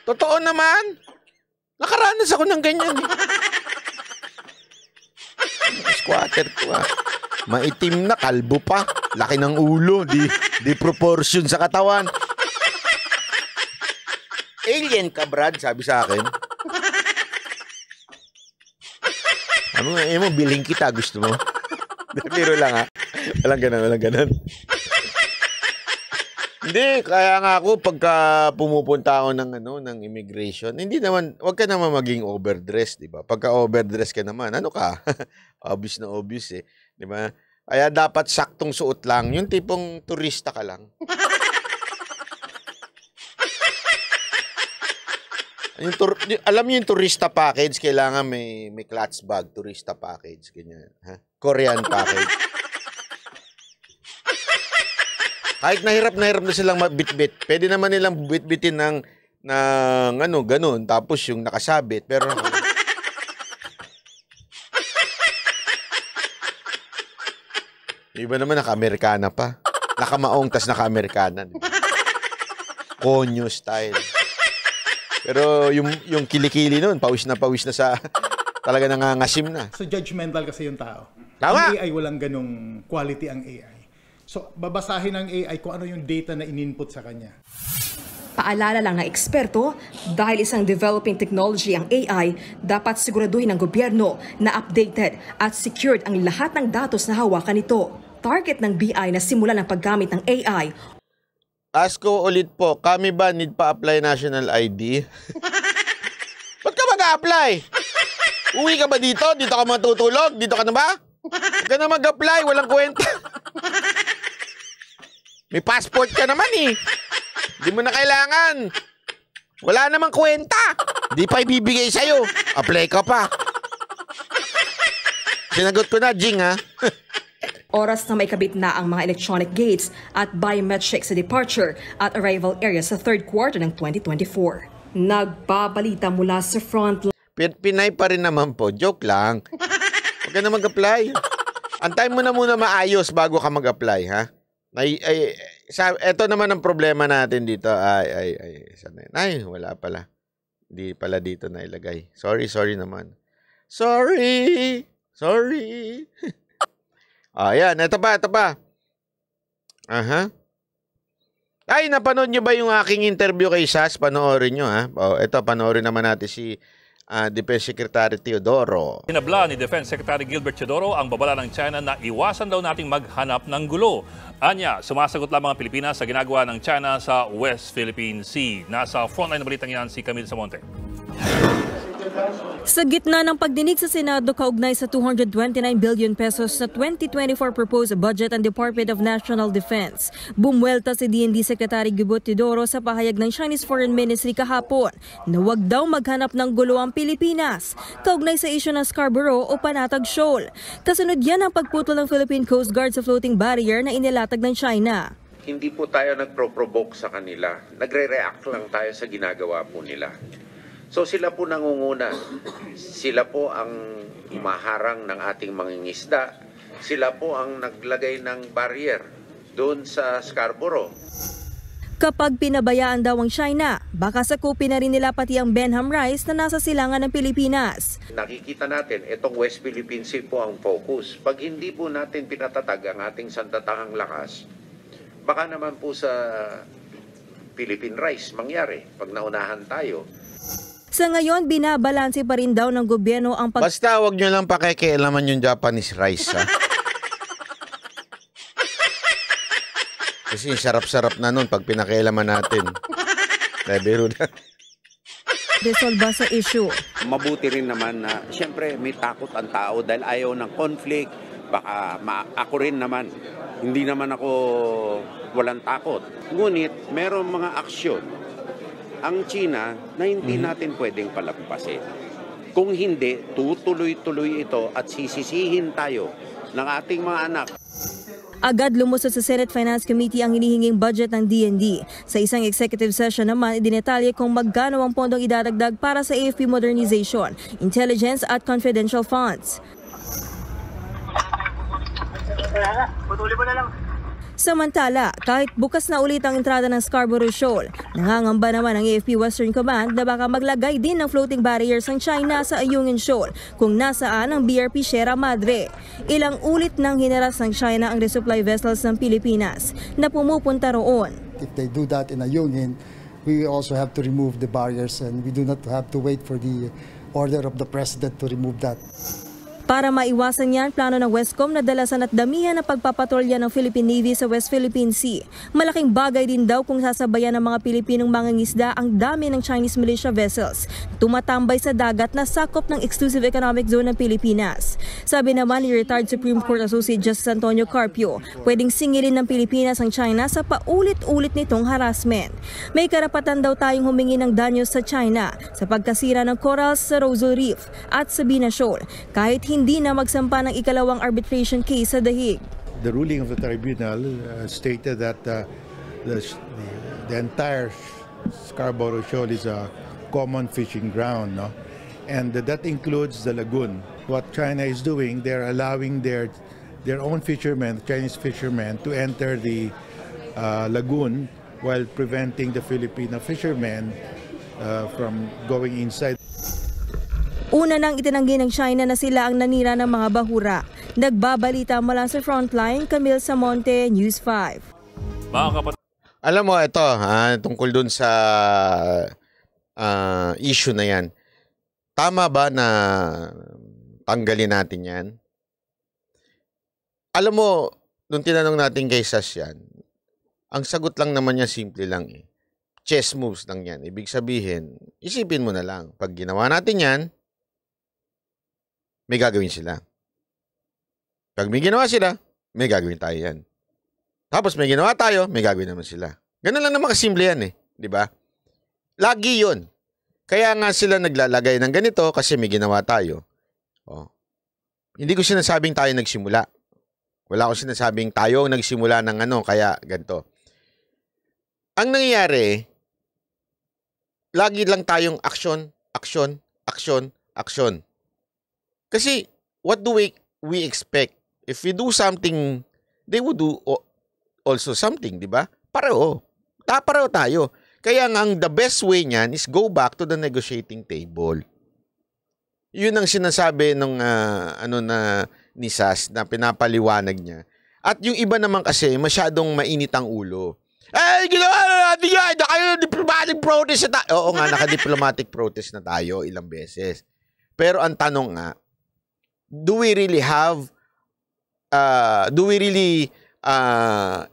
Totoo naman. Nakaranas ako ng ganyan eh. Squatter ko Maitim na, kalbo pa. Laki ng ulo, di proportion sa katawan. Alien ka, Brad, sabi sa akin. Ano mo, bilhin kita, gusto mo? Biro lang Walang ganun. Hindi, kaya nga ako pagka pumupunta ako ng immigration, hindi naman, wag ka naman maging overdressed, di ba? Pagka overdressed ka naman, ano ka? Obvious na obvious eh, di ba? Kaya dapat saktong suot lang, yung tipong turista ka lang. Alam niyo yung turista package, kailangan may clutch bag, turista package, ganyan. Ha? Korean package. Kahit nahirap na silang mabitbit, pwede naman nilang bitbitin ng ganun, tapos yung nakasabit, pero iba naman naka-Amerikana pa. Nakamaong tas naka-Amerikana. Konyo style. Pero yung kilikili nun, pawis na sa talaga nangangasim na. So judgmental kasi yung tao. Tama! Ang AI walang ganong quality ang AI. So, babasahin ng AI kung ano yung data na in-input sa kanya. Paalala lang ng eksperto, dahil isang developing technology ang AI, dapat siguraduhin ng gobyerno na updated at secured ang lahat ng datos na hawakan nito. Target ng BI na simulan ang paggamit ng AI. Ask ko ulit po, kami ba need pa apply national ID? Ba't ka mag-a-apply? Uwi ka ba dito? Dito ka matutulog? Dito ka na ba? Huwag ka na mag-apply, walang kwenta. May passport ka naman eh. Hindi mo na kailangan. Wala namang kwenta. Di pa ibibigay sa'yo. Apply ka pa. Sinagot ko na, Jing, ha? Oras na may kabit na ang mga electronic gates at biometrics sa departure at arrival area sa third quarter ng 2024. Nagbabalita mula sa frontline. Pinay pa rin naman po. Joke lang. Huwag ka na mag-apply. Antay mo na muna maayos bago ka mag-apply, ha? Ito naman ang problema natin dito. Ay, wala pala. Hindi pala dito na ilagay. Sorry naman. Sorry. Ayan, ito pa. Aha. Ay, napanood nyo ba yung aking interview kay SAS? Panoorin nyo, ha? Ito, panoorin naman natin si Defense Secretary Teodoro. Hinabla ni Defense Secretary Gilbert Teodoro ang babala ng China na iwasan daw nating maghanap ng gulo. Anya, sumasagot lamang ang Pilipinas sa ginagawa ng China sa West Philippine Sea. Nasa frontline na balitang yan si Camille Samonte. Sa gitna ng pagdinig sa Senado kaugnay sa 229 billion pesos sa 2024 proposed budget ng Department of National Defense, bumwelta si DND Secretary Gilbert Teodoro sa pahayag ng Chinese Foreign Ministry kahapon na wag daw maghanap ng gulo ang Pilipinas kaugnay sa issue ng Scarborough o Panatag Shoal. Kasunod yan ang pagputol ng Philippine Coast Guard sa floating barrier na inilatag ng China. Hindi po tayo nagpro-provoke sa kanila. Nagre-react lang tayo sa ginagawa po nila. So sila po nangunguna, sila po ang umaharang ng ating mangingisda, sila po ang naglagay ng barrier doon sa Scarborough. Kapag pinabayaan daw ang China, baka sakupin na rin nila pati ang Benham Rice na nasa silangan ng Pilipinas. Nakikita natin, itong West Philippine Sea po ang focus. Pag hindi po natin pinatatag ang ating sandatahang lakas, baka naman po sa Philippine Rice mangyari pag naunahan tayo. Sa ngayon, binabalanse pa rin daw ng gobyerno ang Basta wag nyo lang pakikialaman yung Japanese rice, ha? Kasi sarap-sarap na nun pag pinakialaman natin. Biro na. Desolba sa issue. Mabuti rin naman na siyempre may takot ang tao dahil ayaw ng conflict. Baka ako rin naman, hindi naman ako walang takot. Ngunit meron mga aksyon ang China na hindi natin pwedeng palampasin. Kung hindi, tutuloy-tuloy ito at sisisihin tayo ng ating mga anak. Agad lumusot sa Senate Finance Committee ang hinihinging budget ng DND. Sa isang executive session naman, idinetalye kung magkano ang pondong idadagdag para sa AFP modernization, intelligence at confidential funds. Samantala, kahit bukas na ulit ang entrada ng Scarborough Shoal, nangangamba naman ang AFP Western Command na baka maglagay din ng floating barriers ang China sa Ayungin Shoal kung nasaan ang BRP Sierra Madre. Ilang ulit nang hineras ng China ang resupply vessels ng Pilipinas na pumupunta roon. If they do that in Ayungin, we also have to remove the barriers and we do not have to wait for the order of the President to remove that. Para maiwasan yan, plano ng Westcom na dalasan at damihan ang pagpapatrolya ng Philippine Navy sa West Philippine Sea. Malaking bagay din daw kung sasabayan ng mga Pilipinong mangingisda ang dami ng Chinese militia vessels na tumatambay sa dagat na sakop ng Exclusive Economic Zone ng Pilipinas. Sabi naman ni retired Supreme Court Associate Justice Antonio Carpio, pwedeng singilin ng Pilipinas ang China sa paulit-ulit nitong harassment. May karapatan daw tayong humingi ng danyo sa China sa pagkasira ng corals sa Rosal Reef at Sabina Shoal, kahit hindi na magsampa ng ikalawang arbitration case sa The Hague. The ruling of the tribunal stated that the entire Scarborough Shoal is a common fishing ground, no? And that includes the lagoon. What China is doing, they're allowing their own fishermen, Chinese fishermen, to enter the lagoon while preventing the Filipino fishermen from going inside. Una nang itinanggi ng China na sila ang nanira ng mga bahura. Nagbabalita mula sa Frontline, Camille Samonte, News 5. Alam mo, ito, tungkol dun sa issue na yan. Tama ba na tanggalin natin yan? Alam mo, nung tinanong natin kay Sas yan, ang sagot lang naman niya simple lang eh. Chess moves lang yan. Ibig sabihin, isipin mo na lang, pag ginawa natin yan, may gagawin sila. Pag may ginawa sila, may gagawin tayo yan. Tapos may ginawa tayo, may gagawin naman sila. Ganun lang naman kasimple yan eh. Di ba? Lagi yun. Kaya nga sila naglalagay ng ganito kasi may ginawa tayo. Oh. Hindi ko sinasabing tayo nagsimula. Wala ko sinasabing tayo nagsimula ng ano, kaya ganito. Ang nangyayari, lagi lang tayong action, action, action, action. Kasi, what do we expect? If we do something, they would do also something, di ba? Pareho. Pareho tayo. Kaya nga, the best way niyan is go back to the negotiating table. Yun ang sinasabi ng ni Sas na pinapaliwanag niya. At yung iba naman kasi, masyadong mainit ang ulo. Ay, ginawa na natin yan! Naka-diplomatic protest na tayo. Oo nga, naka-diplomatic protest na tayo ilang beses. Pero ang tanong nga, do we really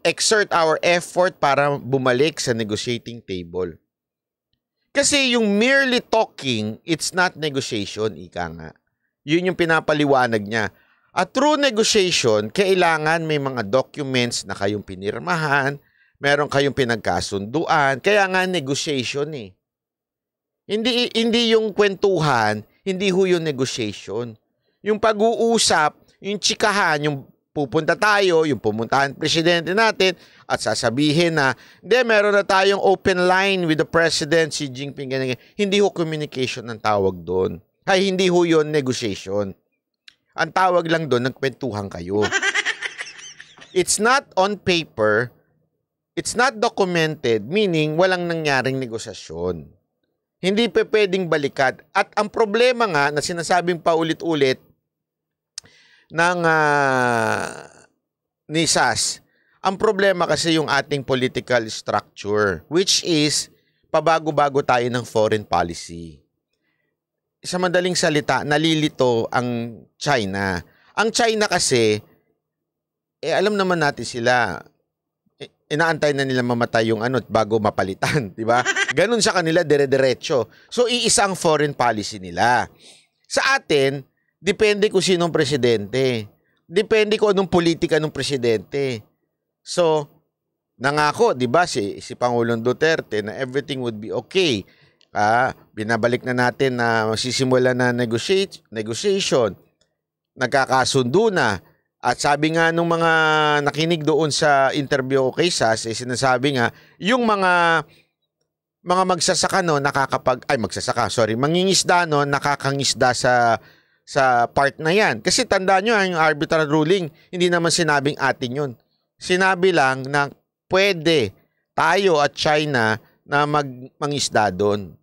exert our effort para bumalik sa negotiating table? Kasi yung merely talking, it's not negotiation, ika nga. Yun yung pinapaliwanag niya. At through negotiation, kailangan may mga documents na kayong pinirmahan, meron kayong pinagkasunduan, kaya nga negotiation eh. Hindi yung kwentuhan, hindi ho yung negotiation. Yung pag-uusap, yung tsikahan, yung pupunta tayo, yung pumuntahan presidente natin, at sasabihin na, hindi, meron na tayong open line with the President, Xi Jinping, ganyan. Hindi ho communication ang tawag doon. Ay, hindi ho yun negotiation. Ang tawag lang doon, nagkwentuhan kayo. It's not on paper, it's not documented, meaning walang nangyaring negosasyon. Hindi pa pwedeng balikat. At ang problema nga, na sinasabing paulit-ulit, ng ni Sas, ang problema kasi yung ating political structure, which is pabago-bago tayo ng foreign policy. Sa madaling salita, nalilito ang China. Ang China kasi, alam naman natin sila, inaantay na nila mamatay yung bago mapalitan, di ba? Ganun sa kanila, dire-diretso. So, iisa ang foreign policy nila. Sa atin, depende kung sinong presidente. Depende kung anong politika ng presidente. So, nangako, di ba, si Pangulong Duterte na everything would be okay. Binabalik na natin na magsisimula na negotiation. Nagkakasundo na. At sabi nga nung mga nakinig doon sa interview ko kay SAS, sinasabi nga, yung mga magsasaka no, mangingisda no, nakakangisda sa part na yan. Kasi tandaan nyo, yung arbitral ruling, hindi naman sinabing atin yun. Sinabi lang na pwede tayo at China na mangisda doon.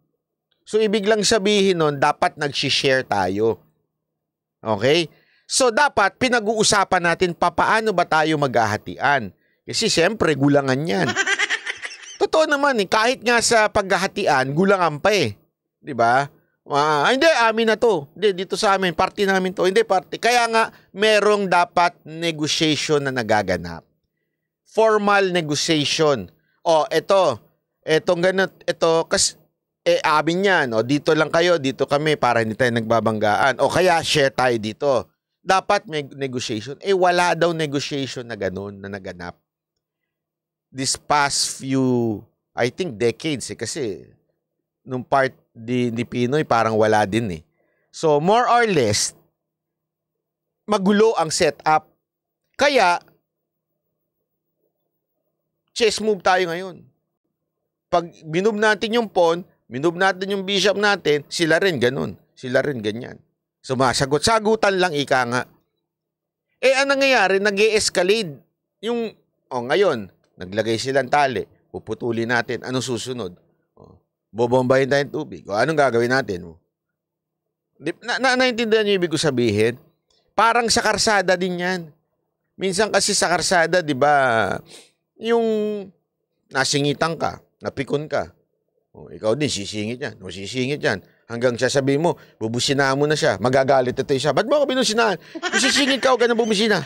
So, ibig lang sabihin nun, dapat nag-share tayo. Okay? So, dapat pinag-uusapan natin paano ba tayo maghahatian. Kasi siyempre, gulangan yan. Totoo naman kahit nga sa paghahatian, gulangan pa Diba? Hindi, amin na to. Hindi, dito sa amin, party namin to. Hindi, party. Kaya nga, merong dapat negotiation na nagaganap. Formal negotiation. Etong ganun, kasi, amin yan. Dito lang kayo, dito kami, para hindi tayo nagbabanggaan. Kaya, share tayo dito. Dapat may negotiation. Wala daw negotiation na ganun, na naganap. This past few, I think, decades kasi, nung part ni Pinoy, parang wala din So, more or less, magulo ang setup. Kaya, chess move tayo ngayon. Pag minove natin yung pawn, minove natin yung bishop natin, sila rin ganun. Sila rin ganyan. Sumasagot-sagutan lang, ika nga. Ang nangyayari, nag-e-escalate. Ngayon, naglagay silang tali. Puputulin natin. Anong susunod? Bobombahin tayong tubig. Anong gagawin natin? Naintindihan niyo ibig ko sabihin? Parang sa karsada din yan. Minsan kasi sa karsada, di ba, yung nasingitan ka, napikon ka. Ikaw din, sisingit yan. Sisingit yan. Hanggang sasabihin mo, bubusinahan mo na siya. Magagalit ito isa. Ba't mo ako binusinahan? Sisingit ka o ka na bubusina.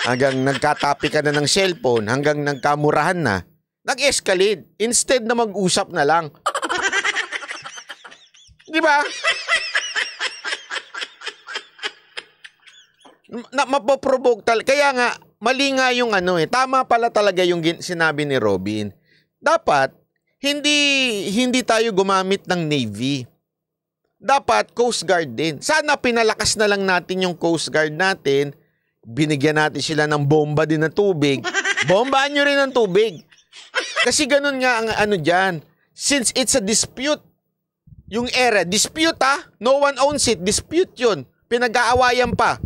Hanggang nagkatapi ka na ng cellphone, hanggang nagkamurahan na, nag-escalate. Instead na mag-usap na lang. Di ba? Mapoprovoke talaga. Kaya nga, mali nga yung tama pala talaga yung sinabi ni Robin. Dapat, hindi tayo gumamit ng Navy. Dapat, Coast Guard din. Sana pinalakas na lang natin yung Coast Guard natin. Binigyan natin sila ng bomba din ng tubig. Bombahan nyo rin ng tubig. Kasi ganun nga ang dyan. Since it's a dispute, yung dispute no one owns it, dispute yun. Pinag-aawayan pa.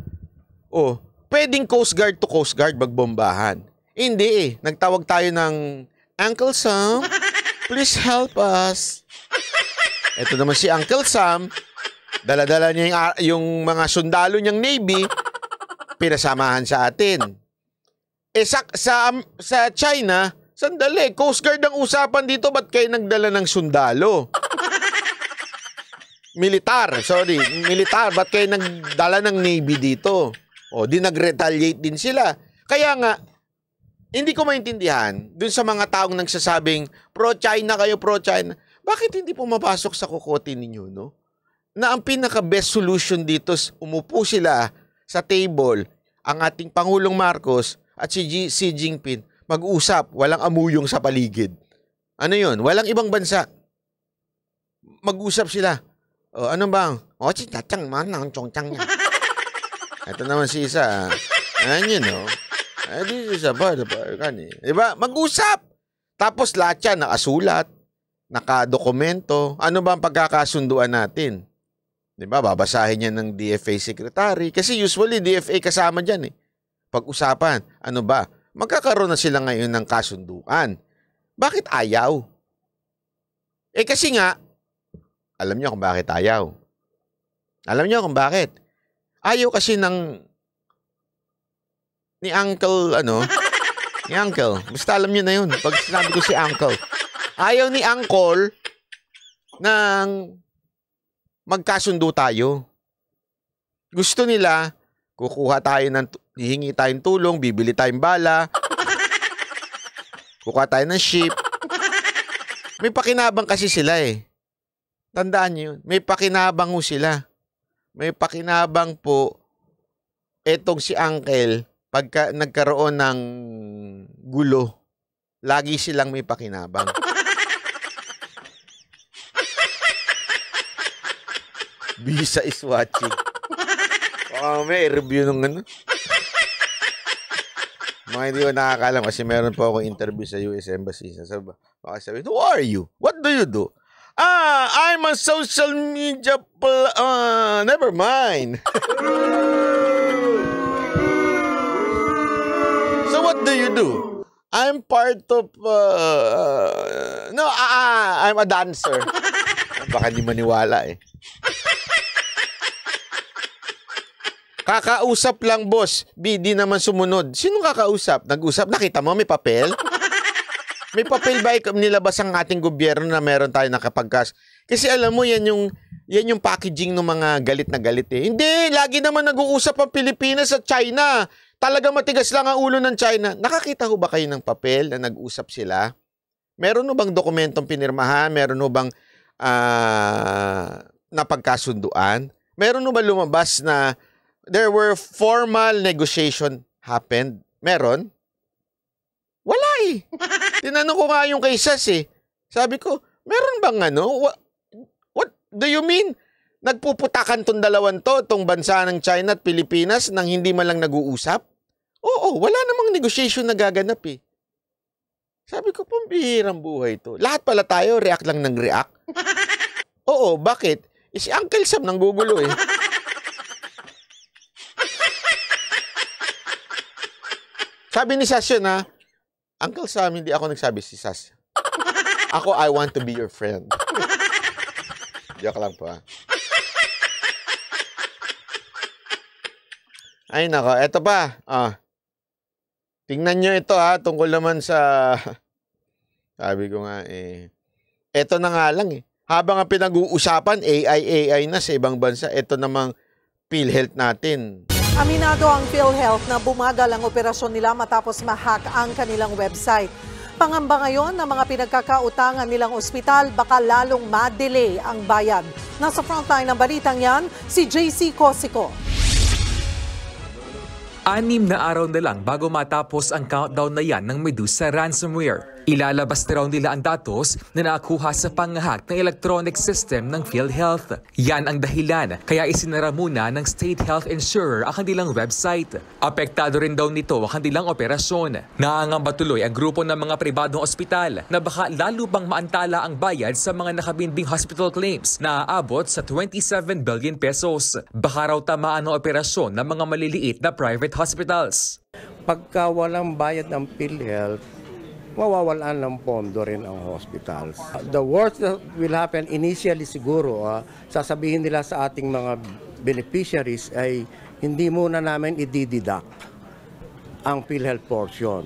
Pwedeng Coast Guard to Coast Guard magbombahan. Hindi Nagtawag tayo ng Uncle Sam, please help us. Ito naman si Uncle Sam, dala-dala niya yung mga sundalo niyang Navy, pinasamahan sa atin. Sa China, sandali, Coast Guard ang usapan dito, ba't kayo nagdala ng sundalo? Militar, ba't kayo nagdala ng Navy dito? Di nag-retaliate din sila. Kaya nga, hindi ko maintindihan dun sa mga taong nagsasabing pro-China kayo, pro-China. Bakit hindi pumapasok sa kukote ninyo, no? Na ang pinaka-best solution dito, umupo sila sa table, ang ating Pangulong Marcos at si Xi Jinping, mag-usap, walang amuyong sa paligid. Ano yun? Walang ibang bansa. Mag-usap sila. Ano bang? Chitachang man, ang chongchang niya. Ito naman si isa. This is a diba? Mag-usap. Tapos lahat yan, nakasulat, nakadokumento. Ano ba ang pagkakasunduan natin? Diba? Babasahin yan ng DFA secretary. Kasi usually, DFA kasama dyan Pag-usapan. Ano ba? Magkakaroon na sila ngayon ng kasunduan. Bakit ayaw? Kasi nga, alam niyo kung bakit ayaw. Alam niyo kung bakit? Ayaw kasi ni Uncle, ni Uncle. Basta alam niyo na yun. Pag sinabi ko si Uncle. Ayaw ni Uncle nang magkasundo tayo. Gusto nila, hihingi tayong tulong, bibili tayong bala, kukuha tayo ng ship. May pakinabang kasi sila Tandaan niyo yun. May pakinabang sila. May pakinabang po etong si Uncle pagka nagkaroon ng gulo. Lagi silang may pakinabang. Visa is watching. May review nung ano. Mga hindi ko nakakalam kasi meron po ako interview sa US Embassy. Baka sabihin, who are you? What do you do? I'm a social media never mind. So what do you do? I'm part of I'm a dancer. Baka di maniwala eh. Kakausap lang, boss. Di naman sumunod. Sinong kakausap? Nag-usap? Nakita mo, may papel? May papel ba nilabas ang ating gobyerno na meron tayo nakapagkas? Kasi alam mo, yan yung packaging ng mga galit na galit eh. Hindi, lagi naman nag-uusap ang Pilipinas at China. Talaga matigas lang ang ulo ng China. Nakakita ho ba kayo ng papel na nag-usap sila? Meron ho bang dokumentong pinirmahan? Meron ho bang napagkasunduan? Meron ho ba lumabas na there were formal negotiation happened? Meron? Wala eh. Tinanong ko nga yung kay Sas eh. Sabi ko, meron bang ano? What do you mean? Nagpuputakan tong dalawan to, tong bansa ng China at Pilipinas nang hindi man lang nag-uusap? Oo, wala namang negotiation na gaganap eh. Sabi ko, pambihirang buhay to. Lahat pala tayo, react lang ng react. Oo, bakit? Si Uncle Sam nang gugulo eh. Sabi ni Sasha na, Uncle Sam, hindi ako nagsabi si Sasha. Ako, I want to be your friend. Joke lang po Ay nako, eto pa. Tingnan nyo ito tungkol naman sa, sabi ko nga eto na nga lang Habang ang pinag-uusapan, AI na sa ibang bansa, eto namang PhilHealth natin. Aminado ang PhilHealth na bumagal ang operasyon nila matapos ma-hack ang kanilang website. Pangamba ngayon ng mga pinagkakautangan nilang ospital baka lalong ma-delay ang bayad. Nasa frontline ng balitang yan, si JC Cosico. 6 na araw na lang bago matapos ang countdown na yan ng Medusa ransomware. Ilalabas na raw nila ang datos na nakuha sa panghack ng electronic system ng PhilHealth. Yan ang dahilan kaya isinara muna ng State Health Insurer ang kanilang website. Apektado rin daw nito ang kanilang operasyon. Nangangamba tuloy ang grupo ng mga pribadong ospital na baka lalo bang maantala ang bayad sa mga nakabinbing hospital claims na aabot sa 27 billion pesos. Baka raw tamaan ang operasyon ng mga maliliit na private hospitals. Pagka walang bayad ng PhilHealth, mawawalan ng pondo rin ang hospitals. The worst that will happen initially siguro, sasabihin nila sa ating mga beneficiaries ay hindi muna namin i-deduct ang PhilHealth portion.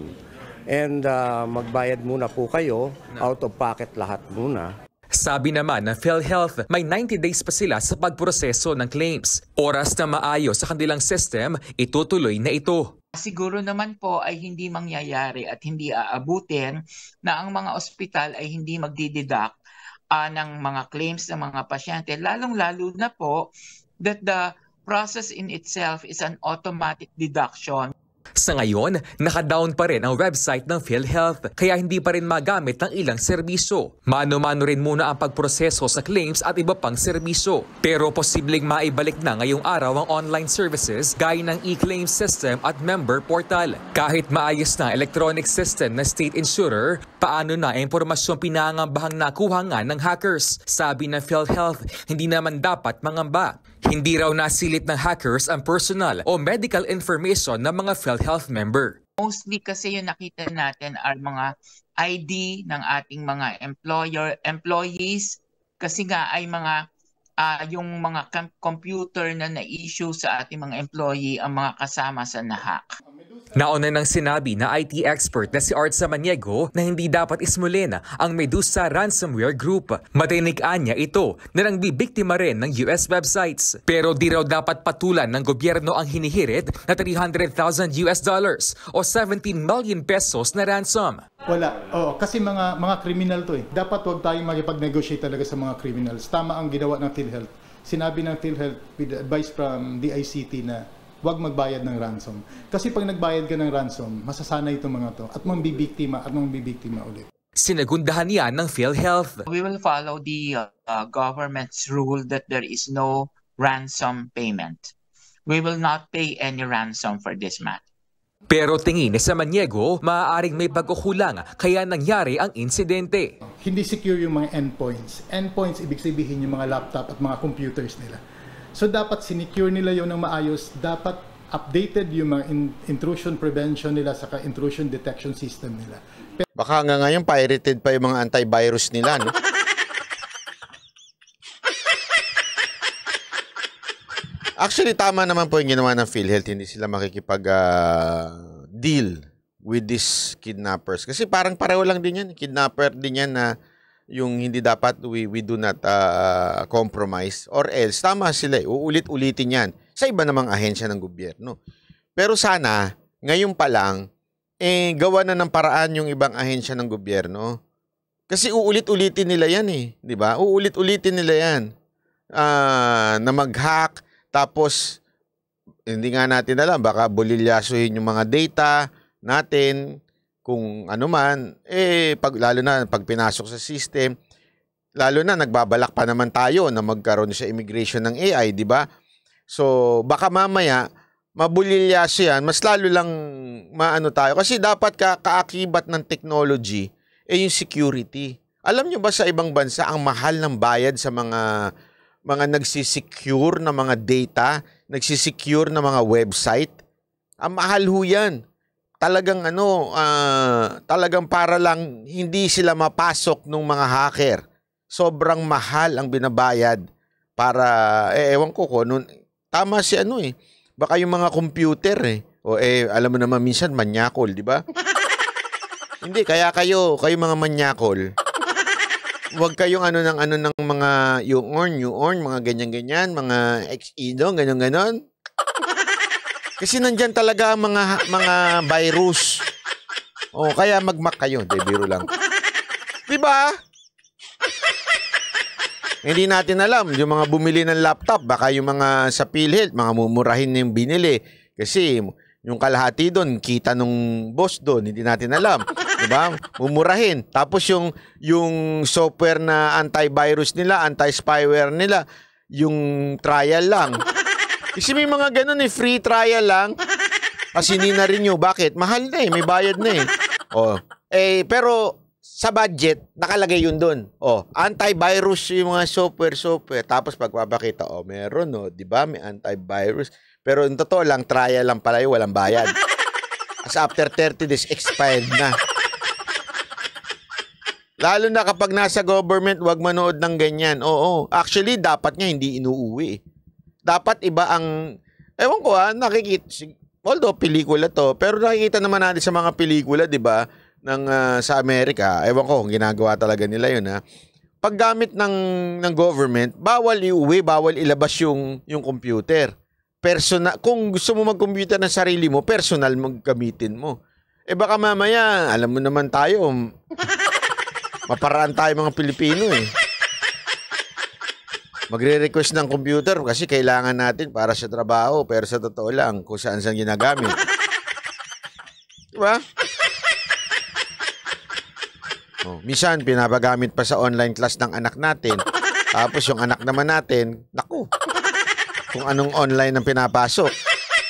And magbayad muna po kayo, out of pocket lahat muna. Sabi naman ng PhilHealth, may 90 days pa sila sa pagproseso ng claims. Oras na maayos sa kanilang system, itutuloy na ito. Siguro naman po ay hindi mangyayari at hindi aabutin na ang mga ospital ay hindi magdideduct ng mga claims ng mga pasyente. Lalong-lalo na po that the process in itself is an automatic deduction. Sa ngayon, naka-down pa rin ang website ng PhilHealth kaya hindi pa rin magamit ang ilang serbisyo. Mano-mano rin muna ang pagproseso sa claims at iba pang serbisyo. Pero posibleng maibalik na ngayong araw ang online services gaya ng e-claim system at member portal. Kahit maayos na electronic system na state insurer, paano na impormasyong pinangambahang nakuha nga ng hackers? Sabi ng PhilHealth, hindi naman dapat mangamba. Hindi raw nasilit ng hackers ang personal o medical information ng mga PhilHealth member. Mostly kasi yung nakita natin are mga ID ng ating mga employees kasi nga ay mga yung mga computer na na-issue sa ating mga employee ang mga kasama sa nahack. Nauna nang sinabi na IT expert na si Art Samaniego na hindi dapat ismulin ang Medusa ransomware group. Matinig-an niya ito na nang bibiktima rin ng US websites. Pero di raw dapat patulan ng gobyerno ang hinihirit na $300,000 o 17 million pesos na ransom. Wala. Kasi mga criminal to eh. Dapat wag tayong makipag-negotiate talaga sa mga criminals. Tama ang ginawa ng PhilHealth. Sinabi ng PhilHealth with advice from DICT na huwag magbayad ng ransom. Kasi pag nagbayad ka ng ransom, masasanay itong mga to at mambibiktima ulit. Sinagundahan yan ng PhilHealth. We will follow the government's rule that there is no ransom payment. We will not pay any ransom for this matter. Pero tingin ni Samaniego, maaaring may pagkukulang kaya nangyari ang insidente. Hindi secure yung mga endpoints. Endpoints, ibig sabihin yung mga laptop at mga computers nila. So dapat sinecure nila yun ng maayos, dapat updated yung mga intrusion prevention nila saka intrusion detection system nila. Baka nga ngayon pirated pa yung mga antivirus nila, no? Actually, tama naman po yung ginawa ng PhilHealth. Hindi sila makikipag-deal with these kidnappers. Kasi parang pareho lang din yan. Kidnapper din yan na yung hindi dapat we do not compromise. Or else, tama sila. Uulit-ulitin yan sa iba namang ahensya ng gobyerno. Pero sana, ngayon pa lang, gawa na ng paraan yung ibang ahensya ng gobyerno. Kasi uulit-ulitin nila yan eh. Di ba? Uulit-ulitin nila yan. Na mag-hack. Tapos, hindi nga natin alam, baka bulilyasuhin yung mga data natin, kung ano man, lalo na pag pinasok sa system, lalo na nagbabalak pa naman tayo na magkaroon sa immigration ng AI, di ba? So, baka mamaya, mabulilyaso yan, mas lalo lang maano tayo. Kasi dapat kaakibat ng technology, yung security. Alam nyo ba sa ibang bansa, ang mahal ng bayad sa mga nagsisecure na mga data, nagsisecure na mga website? Ang mahal ho yan. Talagang talagang para lang hindi sila mapasok ng mga hacker. Sobrang mahal ang binabayad para, ewan ko nun, tama si baka yung mga computer alam mo naman minsan manyakol, di ba? Hindi, kaya kayo mga manyakol, huwag kayong ng mga you earn, mga ganyan-ganyan, mga ex-ido, ganyan-ganon. Kasi nandyan talaga ang mga virus. Kaya magmak kayo, biro lang. Diba? Hindi natin alam, yung mga bumili ng laptop, baka yung mga sa PhilHealth, mga mumurahin na yung binili. Kasi yung kalahati doon, kita nung boss doon, hindi natin alam. Diba? Mumurahin. Tapos yung software na antivirus nila, anti-spyware nila, yung trial lang. Kasi may mga ganun free trial lang. Kasi hindi na rin nyo. Bakit? Mahal na may bayad na pero sa budget, nakalagay yun doon. Antivirus yung mga software. Tapos pagpapakita, meron diba? May antivirus. Pero yung totoo lang, trial lang pala yung walang bayad. As after 30 days, expired na. Lalo na kapag nasa government, wag manood ng ganyan. Actually, dapat nga hindi inuuwi. Dapat iba ang, ewan ko nakikita, although pelikula to, pero nakikita naman natin sa mga pelikula, di ba, sa Amerika, ewan ko kung ginagawa talaga nila yun, paggamit ng government, bawal iuwi, bawal ilabas yung computer. Personal, kung gusto mo mag-computer ng sarili mo, personal gamitin mo. Baka mamaya, alam mo naman tayo, maparaan tayo mga Pilipino Magre-request ng computer kasi kailangan natin para sa trabaho, pero sa totoo lang kung saan ginagamit. Diba? Minsan, pinapagamit pa sa online class ng anak natin. Tapos yung anak naman natin, naku, kung anong online ang pinapasok.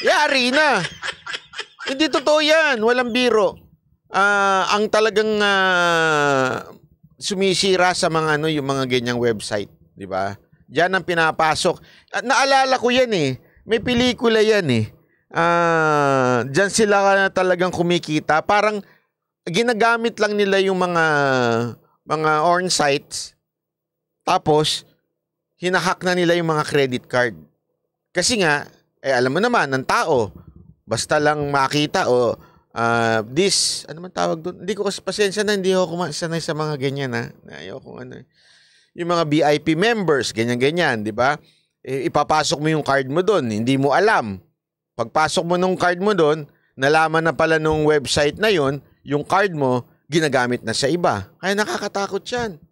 Yari na! Hindi totoo yan. Walang biro. Ang talagang sumisira sa mga yung mga ganyang website. Diba? Diyan ang pinapasok. Naalala ko yan May pelikula yan Diyan sila talagang kumikita. Parang ginagamit lang nila yung mga orn sites. Tapos, hinahack na nila yung mga credit card. Kasi nga, alam mo naman, ng tao, basta lang makita ano man tawag doon? Hindi ko kasi pasensya na, hindi ako sanay sa mga ganyan Ayoko yung mga VIP members, ganyan-ganyan, di ba? Ipapasok mo yung card mo doon, hindi mo alam. Pagpasok mo nung card mo doon, nalaman na pala nung website na yon, yung card mo, ginagamit na sa iba. Kaya nakakatakot yan.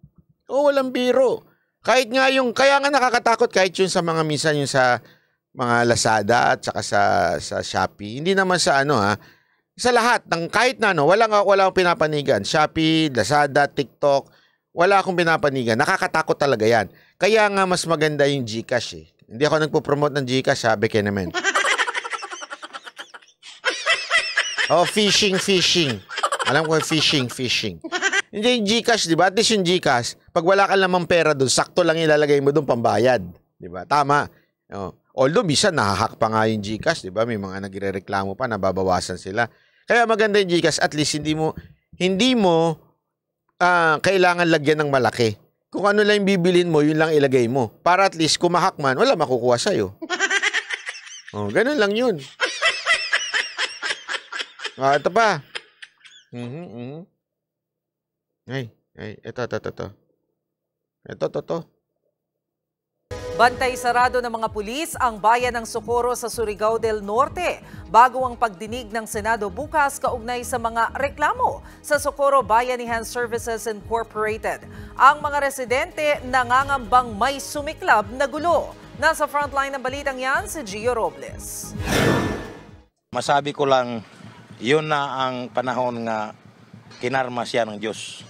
Walang biro. Kaya nga nakakatakot kahit yun sa mga minsan yung sa mga Lazada at saka sa Shopee. Hindi naman sa sa lahat, kahit wala akong pinapanigan. Shopee, Lazada, TikTok, wala akong pinapanigan. Nakakatakot talaga yan. Kaya nga mas maganda yung GCash Hindi ako nagpo-promote ng GCash, sabi ka naman. Oh, fishing. Alam ko, fishing. Hindi yung GCash, di ba? At least yung GCash, pag wala ka namang pera doon, sakto lang ilalagay mo doon pambayad. Di ba? Tama. Oh. Although, bisa nahahack pa nga yung GCash, di ba? May mga nagre-reklamo pa, nababawasan sila. Kaya maganda yung GCash, at least hindi mo kailangan lagyan ng malaki. Kung ano lang yung bibilin mo, yun lang ilagay mo. Para at least, kung mahak man, wala makukuha sa'yo. Oh, ganun lang yun. Ito pa. Ay, ito. Ito. Bantay sarado ng mga pulis ang bayan ng Socorro sa Surigao del Norte bago ang pagdinig ng Senado bukas kaugnay sa mga reklamo sa Socorro Bayanihan Services Incorporated. Ang mga residente nangangambang may sumiklab na gulo. Nasa frontline ng balitang yan si Gio Robles. Masabi ko lang, yun na ang panahon nga kinarma siya ng Diyos.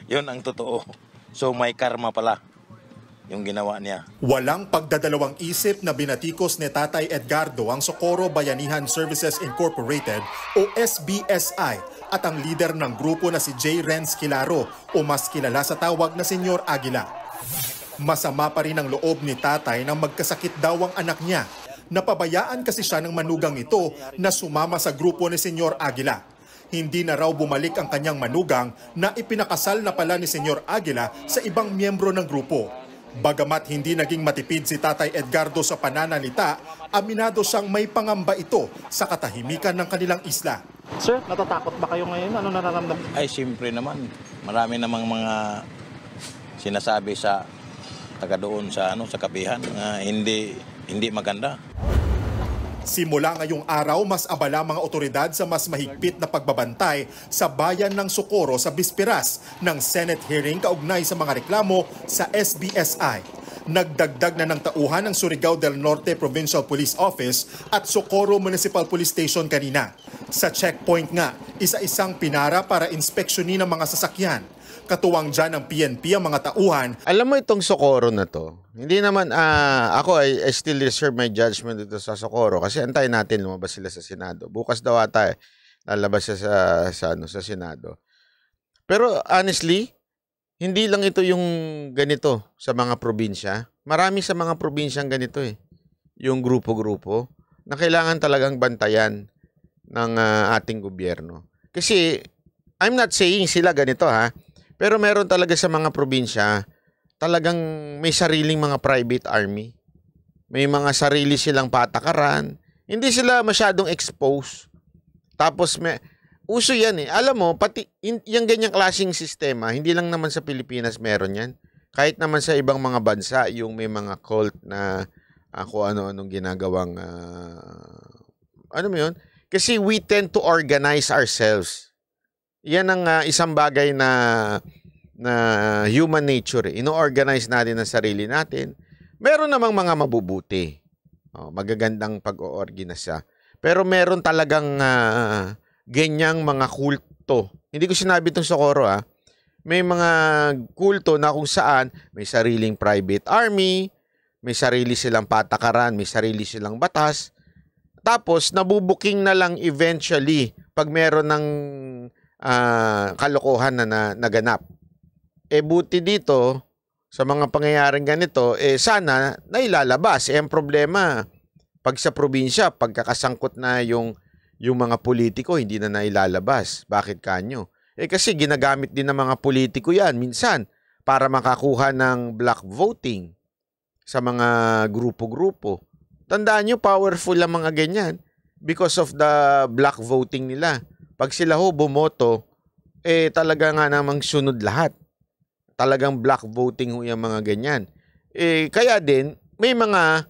Yun ang totoo. So may karma pala yung ginawa niya. Walang pagdadalawang isip na binatikos ni Tatay Edgardo ang Socorro Bayanihan Services Incorporated o SBSI at ang leader ng grupo na si J. Renz Quilaro o mas kilala sa tawag na Senyor Aguila. Masama pa rin ang loob ni Tatay nang magkasakit daw ang anak niya. Napabayaan kasi siya ng manugang ito na sumama sa grupo ni Senyor Aguila. Hindi na raw bumalik ang kanyang manugang na ipinakasal na pala ni Senyor Aguila sa ibang miyembro ng grupo. Bagamat hindi naging matipid si Tatay Edgardo sa pananalita, aminado siyang may pangamba ito sa katahimikan ng kanilang isla. Sir, natatakot ba kayo ngayon? Ano nararamdaman? Ay, siyempre naman. Marami namang mga sinasabi sa taga doon sa kapihan na hindi maganda. Simula ngayong araw, mas abala mga otoridad sa mas mahigpit na pagbabantay sa bayan ng Socorro sa bisperas ng Senate hearing kaugnay sa mga reklamo sa SBSI. Nagdagdag na ng tauhan ng Surigao del Norte Provincial Police Office at Socorro Municipal Police Station kanina. Sa checkpoint nga, isa-isang pinara para inspeksyonin ng mga sasakyan. Katuwang dyan ng PNP ang mga tauhan. Alam mo itong Socorro na to, hindi naman, ako I still reserve my judgment dito sa Socorro kasi antayin natin lumabas sila sa Senado. Bukas daw ata lalabas siya sa Senado. Pero honestly, hindi lang ito yung ganito sa mga probinsya. Marami sa mga probinsyang ganito yung grupo-grupo na kailangan talagang bantayan ng ating gobyerno. Kasi I'm not saying sila ganito pero meron talaga sa mga probinsya, talagang may sariling mga private army. May mga sarili silang patakaran. Hindi sila masyadong exposed. Tapos, uso yan Alam mo, pati yung ganyang klaseng sistema, hindi lang naman sa Pilipinas meron yan. Kahit naman sa ibang mga bansa, yung may mga cult na kung ano-anong ginagawang, ano mo yun? Kasi we tend to organize ourselves. Yan ang isang bagay na human nature. Ino-organize natin ang sarili natin. Meron namang mga mabubuti. Magagandang pag-oorganisa. Pero meron talagang ganyang mga kulto. Hindi ko sinabi itong Socorro May mga kulto na kung saan may sariling private army, may sarili silang patakaran, may sarili silang batas. Tapos nabubuking na lang eventually pag meron ng kalokohan na naganap. Buti dito, sa mga pangyayaring ganito, sana nailalabas. Ang problema, pag sa probinsya, pagkakasangkot na yung mga politiko, hindi na nailalabas. Bakit kanyo? Kasi ginagamit din ng mga politiko yan, minsan, para makakuha ng black voting sa mga grupo-grupo. Tandaan nyo, powerful ang mga ganyan because of the black voting nila. Pag sila bumoto, talaga nga namang sunod lahat. Talagang black voting yung mga ganyan. Kaya din, may mga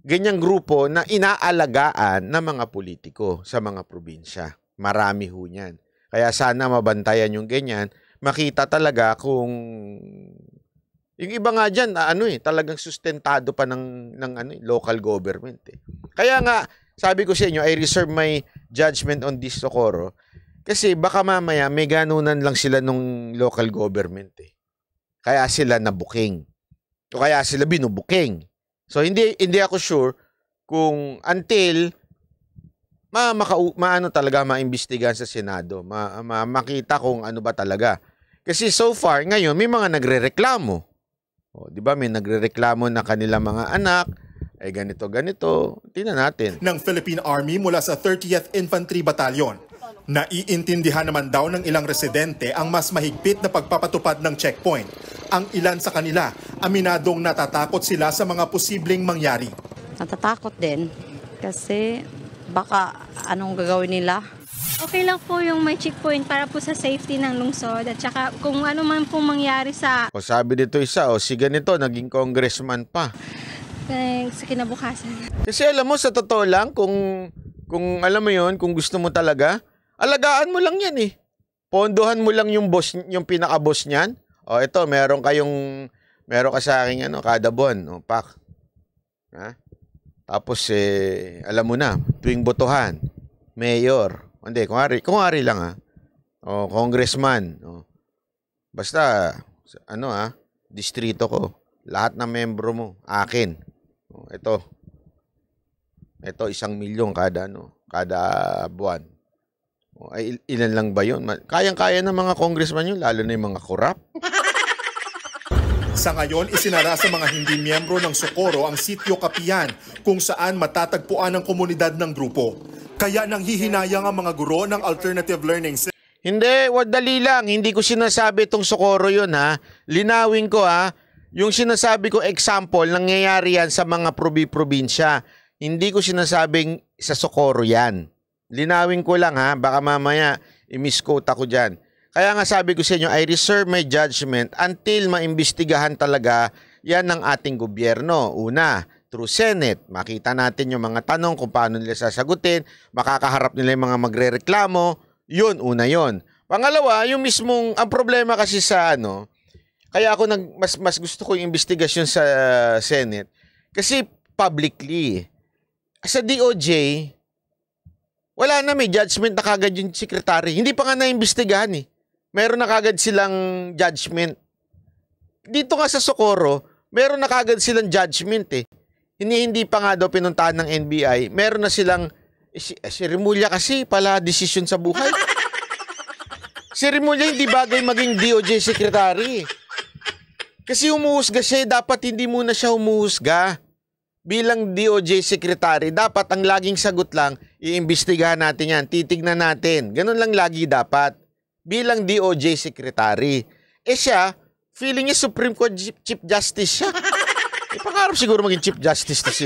ganyang grupo na inaalagaan ng mga politiko sa mga probinsya. Marami niyan. Kaya sana mabantayan yung ganyan. Makita talaga kung yung iba nga dyan, talagang sustentado pa ng local government. Kaya nga, sabi ko sa inyo, I reserve my judgment on this Socorro. Kasi baka mamaya may ganunan lang sila nung local government. Kaya sila nabuking. O kaya sila binubuking. So hindi ako sure kung until maano talaga maimbestigahan sa Senado, makita kung ano ba talaga. Kasi so far ngayon may mga nagrereklamo. O, 'di ba? May nagrereklamo na kanilang mga anak ay ganito. Tingnan natin. Ng Philippine Army mula sa 30th Infantry Battalion. Naiintindihan naman daw ng ilang residente ang mas mahigpit na pagpapatupad ng checkpoint. Ang ilan sa kanila, aminadong natatakot sila sa mga posibleng mangyari. Natatakot din kasi baka anong gagawin nila. Okay lang po yung may checkpoint para po sa safety ng lungsod at saka kung ano man pong mangyari sa... O sabi dito isa, si ganito, naging congressman pa. Sa kinabukasan. Kasi alam mo, sa totoo lang, kung alam mo yon, kung gusto mo talaga, alagaan mo lang yan eh. Pondohan mo lang yung boss, yung pinaka-boss niyan. O ito, meron ka sa akin kada buwan, pak. Ha? Tapos alam mo na, tuwing botohan, mayor. Hindi, kung ari lang O congressman. O. Basta distrito ko. Lahat ng membro mo, akin. O, ito 1 milyon kada buwan. Ay, ilan lang ba yun? Kayang-kaya ng mga congressman yun, lalo na yung mga korap. Sa ngayon, isinara sa mga hindi miyembro ng Socorro ang sitio Kapihan kung saan matatagpuan ang komunidad ng grupo. Kaya nang hihinayang ang mga guro ng alternative learning system. Hindi, dali lang. Hindi ko sinasabi itong Socorro yun Linawin ko Yung sinasabi ko example, nangyayari yan sa mga probinsya. Hindi ko sinasabing sa Socorro yan. Linawin ko lang baka mamaya i-misquote ako dyan. Kaya nga sabi ko sa inyo, I reserve my judgment until maimbestigahan talaga yan ng ating gobyerno. Una, through Senate, makita natin yung mga tanong kung paano nila sasagutin, makakaharap nila yung mga magrereklamo, yun, una yun. Pangalawa, yung mismong, ang problema kasi sa kaya ako mas gusto ko yung investigasyon sa Senate, kasi publicly, sa DOJ, wala na, may judgment na kagad yung secretary. Hindi pa nga naimbestigahan Meron na kagad silang judgment. Dito nga sa Socorro, meron na kagad silang judgment Hindi pa nga daw pinuntahan ng NBI. Meron na silang, si Remulla kasi pala desisyon sa buhay. Si Remulla hindi bagay maging DOJ secretary. Kasi umuhusga siya, dapat hindi muna siya umuhusga. Bilang DOJ secretary, dapat ang laging sagot lang, iimbestigahan natin yan, titignan natin. Ganun lang lagi dapat. Bilang DOJ secretary. Siya, feeling niya Supreme Court Chief Justice siya. Pangarap siguro maging Chief Justice na si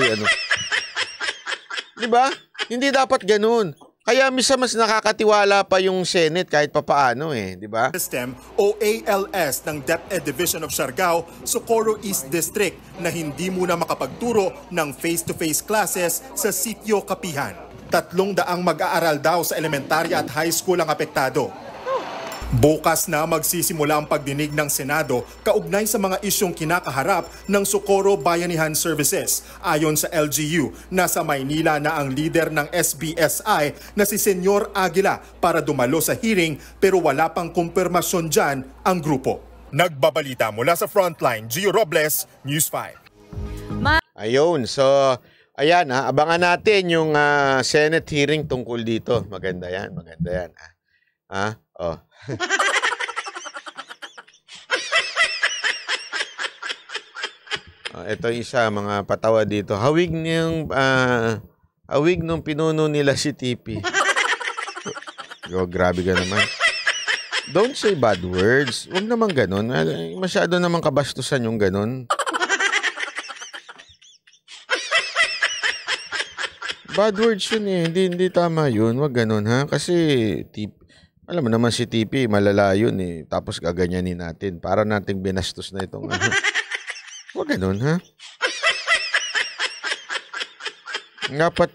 Diba? Hindi dapat ganun. Kaya misa mas nakakatiwala pa yung Senate kahit papaano diba? System o ALS ng DepEd Division of Siargao, Socorro East District na hindi muna makapagturo ng face-to-face classes sa sitio Kapihan. 300 mag-aaral daw sa elementarya at high school ang apektado. Bukas na magsisimula ang pagdinig ng Senado kaugnay sa mga isyong kinakaharap ng Socorro Bayanihan Services. Ayon sa LGU, nasa Maynila na ang leader ng SBSI na si Senyor Aguila para dumalo sa hearing pero wala pang kumpirmasyon dyan ang grupo. Nagbabalita mula sa Frontline, Gio Robles, News 5. Ayun, so ayan abangan natin yung Senate hearing tungkol dito. Maganda yan. Ito isa, mga patawa dito. Hawig nung pinuno nila si TP. Grabe ka naman. Don't say bad words. Huwag naman ganun. Masyado naman kabastusan yung ganun. Bad words yun Hindi tama yun. Huwag ganun Kasi alam mo naman si TP, malala yun Tapos gaganyanin natin. Para nating binastos na itong Huwag ganun Dapat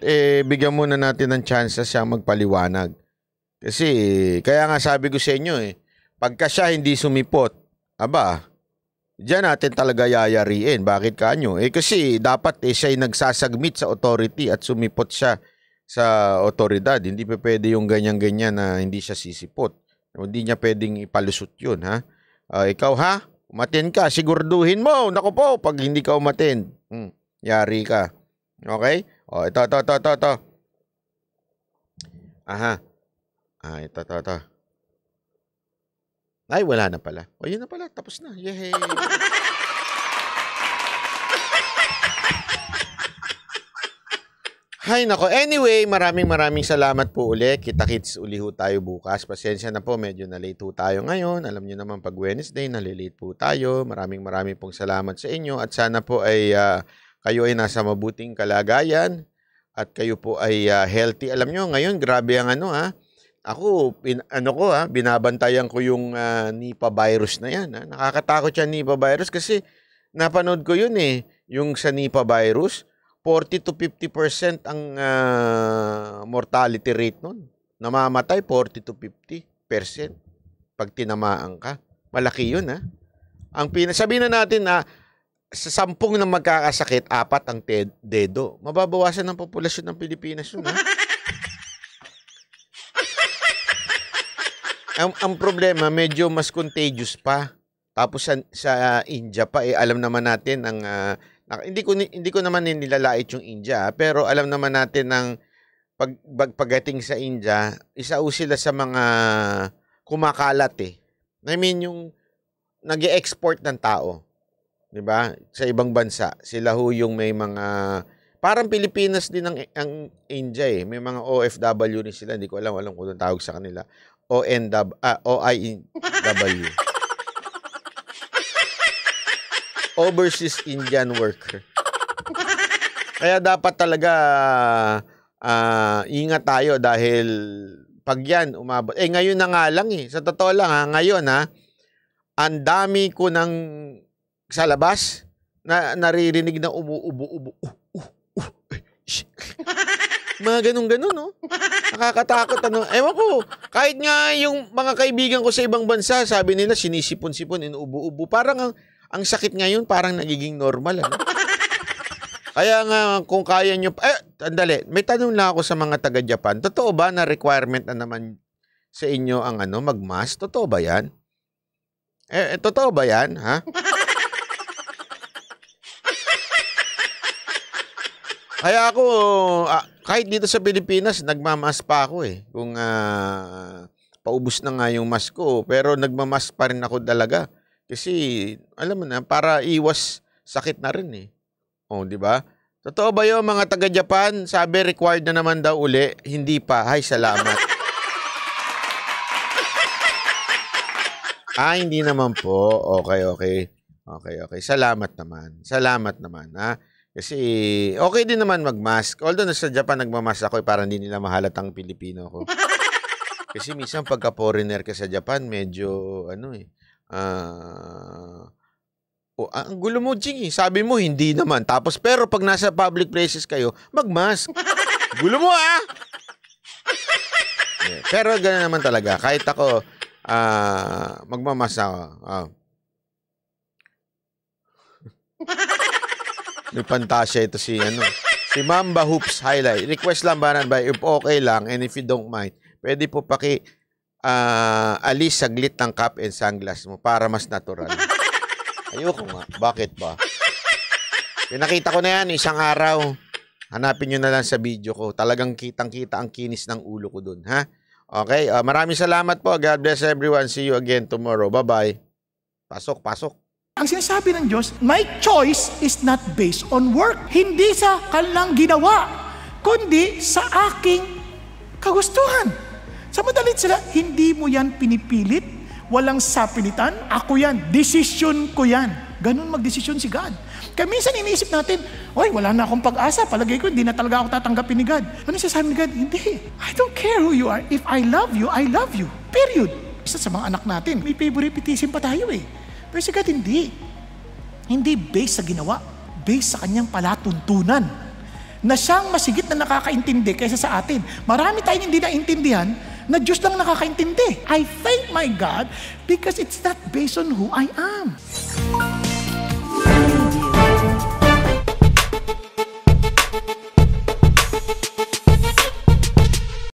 bigyan muna natin ng chance siya magpaliwanag. Kasi kaya nga sabi ko sa inyo pagka siya hindi sumipot, diyan natin talaga yayariin. Bakit kanyo? Kasi dapat siya ay nagsasubmit sa authority at sumipot siya sa otoridad. Hindi pa pwede yung ganyan-ganyan na hindi siya sisipot. Hindi niya pwedeng ipalusot yun, Ikaw, Umattend ka, sigurduhin mo. Naku po, pag hindi ka umattend, yari ka. Okay? O, ito. Aha. Ito. Ay, wala na pala. O, yun na pala. Tapos na. Yehey. Hay nako. Anyway, maraming salamat po uli. Kita-kits uli ho tayo bukas. Pasensya na po, medyo na-late ho tayo ngayon. Alam niyo naman pag Wednesday, nalilate po tayo. Maraming pong salamat sa inyo. At sana po ay kayo ay nasa mabuting kalagayan. At kayo po ay healthy. Alam niyo, ngayon, grabe ang Ako, binabantayan ko yung Nipah virus na yan. Nakakatakot yung Nipah virus kasi napanood ko yun yung sa Nipah virus. 40 to 50% ang mortality rate nun. Namamatay 40 to 50% pag tinamaan ka. Malaki yun, Ang sabihin na natin sa 10 na magkakasakit, 4 ang dedo. Mababawasan ng populasyon ng Pilipinas yun, Ang problema, medyo mas contagious pa. Tapos sa India pa, alam naman natin ang hindi ko naman nilalait yung India, pero alam naman natin ng pagdating sa India, isa sila sa mga kumakalat I mean yung nag-e-export ng tao. 'Di ba? Sa ibang bansa, sila yung may mga parang Pilipinas din ang India May mga OFW rin sila, hindi ko alam kung anong tawag sa kanila. OIW. Overseas Indian worker. Kaya dapat talaga ingat tayo dahil pag yan umabot. Ngayon na nga lang Sa totoo lang ngayon ang dami ko ng sa labas na naririnig na umuubo. Mga ganun, Nakakatakot, Ewan ko, kahit nga yung mga kaibigan ko sa ibang bansa, sabi nila, sinisipon-sipon, inuubo-ubo. Parang ang sakit ngayon, parang nagiging normal, Kaya nga, kung kaya nyo, andali, may tanong lang ako sa mga taga-Japan. Totoo ba na requirement na naman sa inyo ang mag-mask? Totoo ba yan? Totoo ba yan, Kaya ako, kahit dito sa Pilipinas, nagmamask pa ako Kung paubos na nga yung mask ko, pero nagmamask pa rin ako talaga. Kasi, alam mo na, para iwas sakit na rin di ba? Totoo ba yung mga taga-Japan? Sabi, required na naman daw uli. Hindi pa. Hay, salamat. Hindi naman po. Okay. Salamat naman, Kasi, okay din naman mag-mask. Although nasa Japan nagmamask ako, para hindi nila mahalatang Pilipino ako. Kasi minsan pagka foreigner ka sa Japan, medyo, ang gulo mo, Jing, Sabi mo, hindi naman. Tapos, pero pag nasa public places kayo, mag-mask. Gulo mo, Pero gano'n naman talaga. Kahit ako, magmamask ako. May pantasya ito si Mamba Hoops Highlight. Request lang ba if okay lang and if you don't mind, pwede po alis saglit ng cap and sunglass mo para mas natural. Ayoko nga. Bakit ba? Pinakita ko na yan isang araw. Hanapin nyo na lang sa video ko. Talagang kitang-kita ang kinis ng ulo ko dun. Okay? Maraming salamat po. God bless everyone. See you again tomorrow. Bye-bye. Pasok. Ang sinasabi ng Diyos, my choice is not based on work. Hindi sa kanilang ginawa, kundi sa aking kagustuhan. Sa madalit sila, hindi mo yan pinipilit, walang sapilitan, ako yan, desisyon ko yan. Ganun magdesisyon si God. Kaya minsan iniisip natin, wala na akong pag-asa, palagay ko, hindi na talaga ako tatanggapin ni God. Ano sasabi ni God? Hindi. I don't care who you are. If I love you, I love you. Period. Isa sa mga anak natin, may favoritism pa tayo Pero si God hindi. Hindi based sa ginawa, based sa kanyang palatuntunan. Na siyang masigit na nakakaintindi kaysa sa atin. Marami tayong hindi naintindihan na Diyos lang nakakaintindi. I thank my God because it's not based on who I am.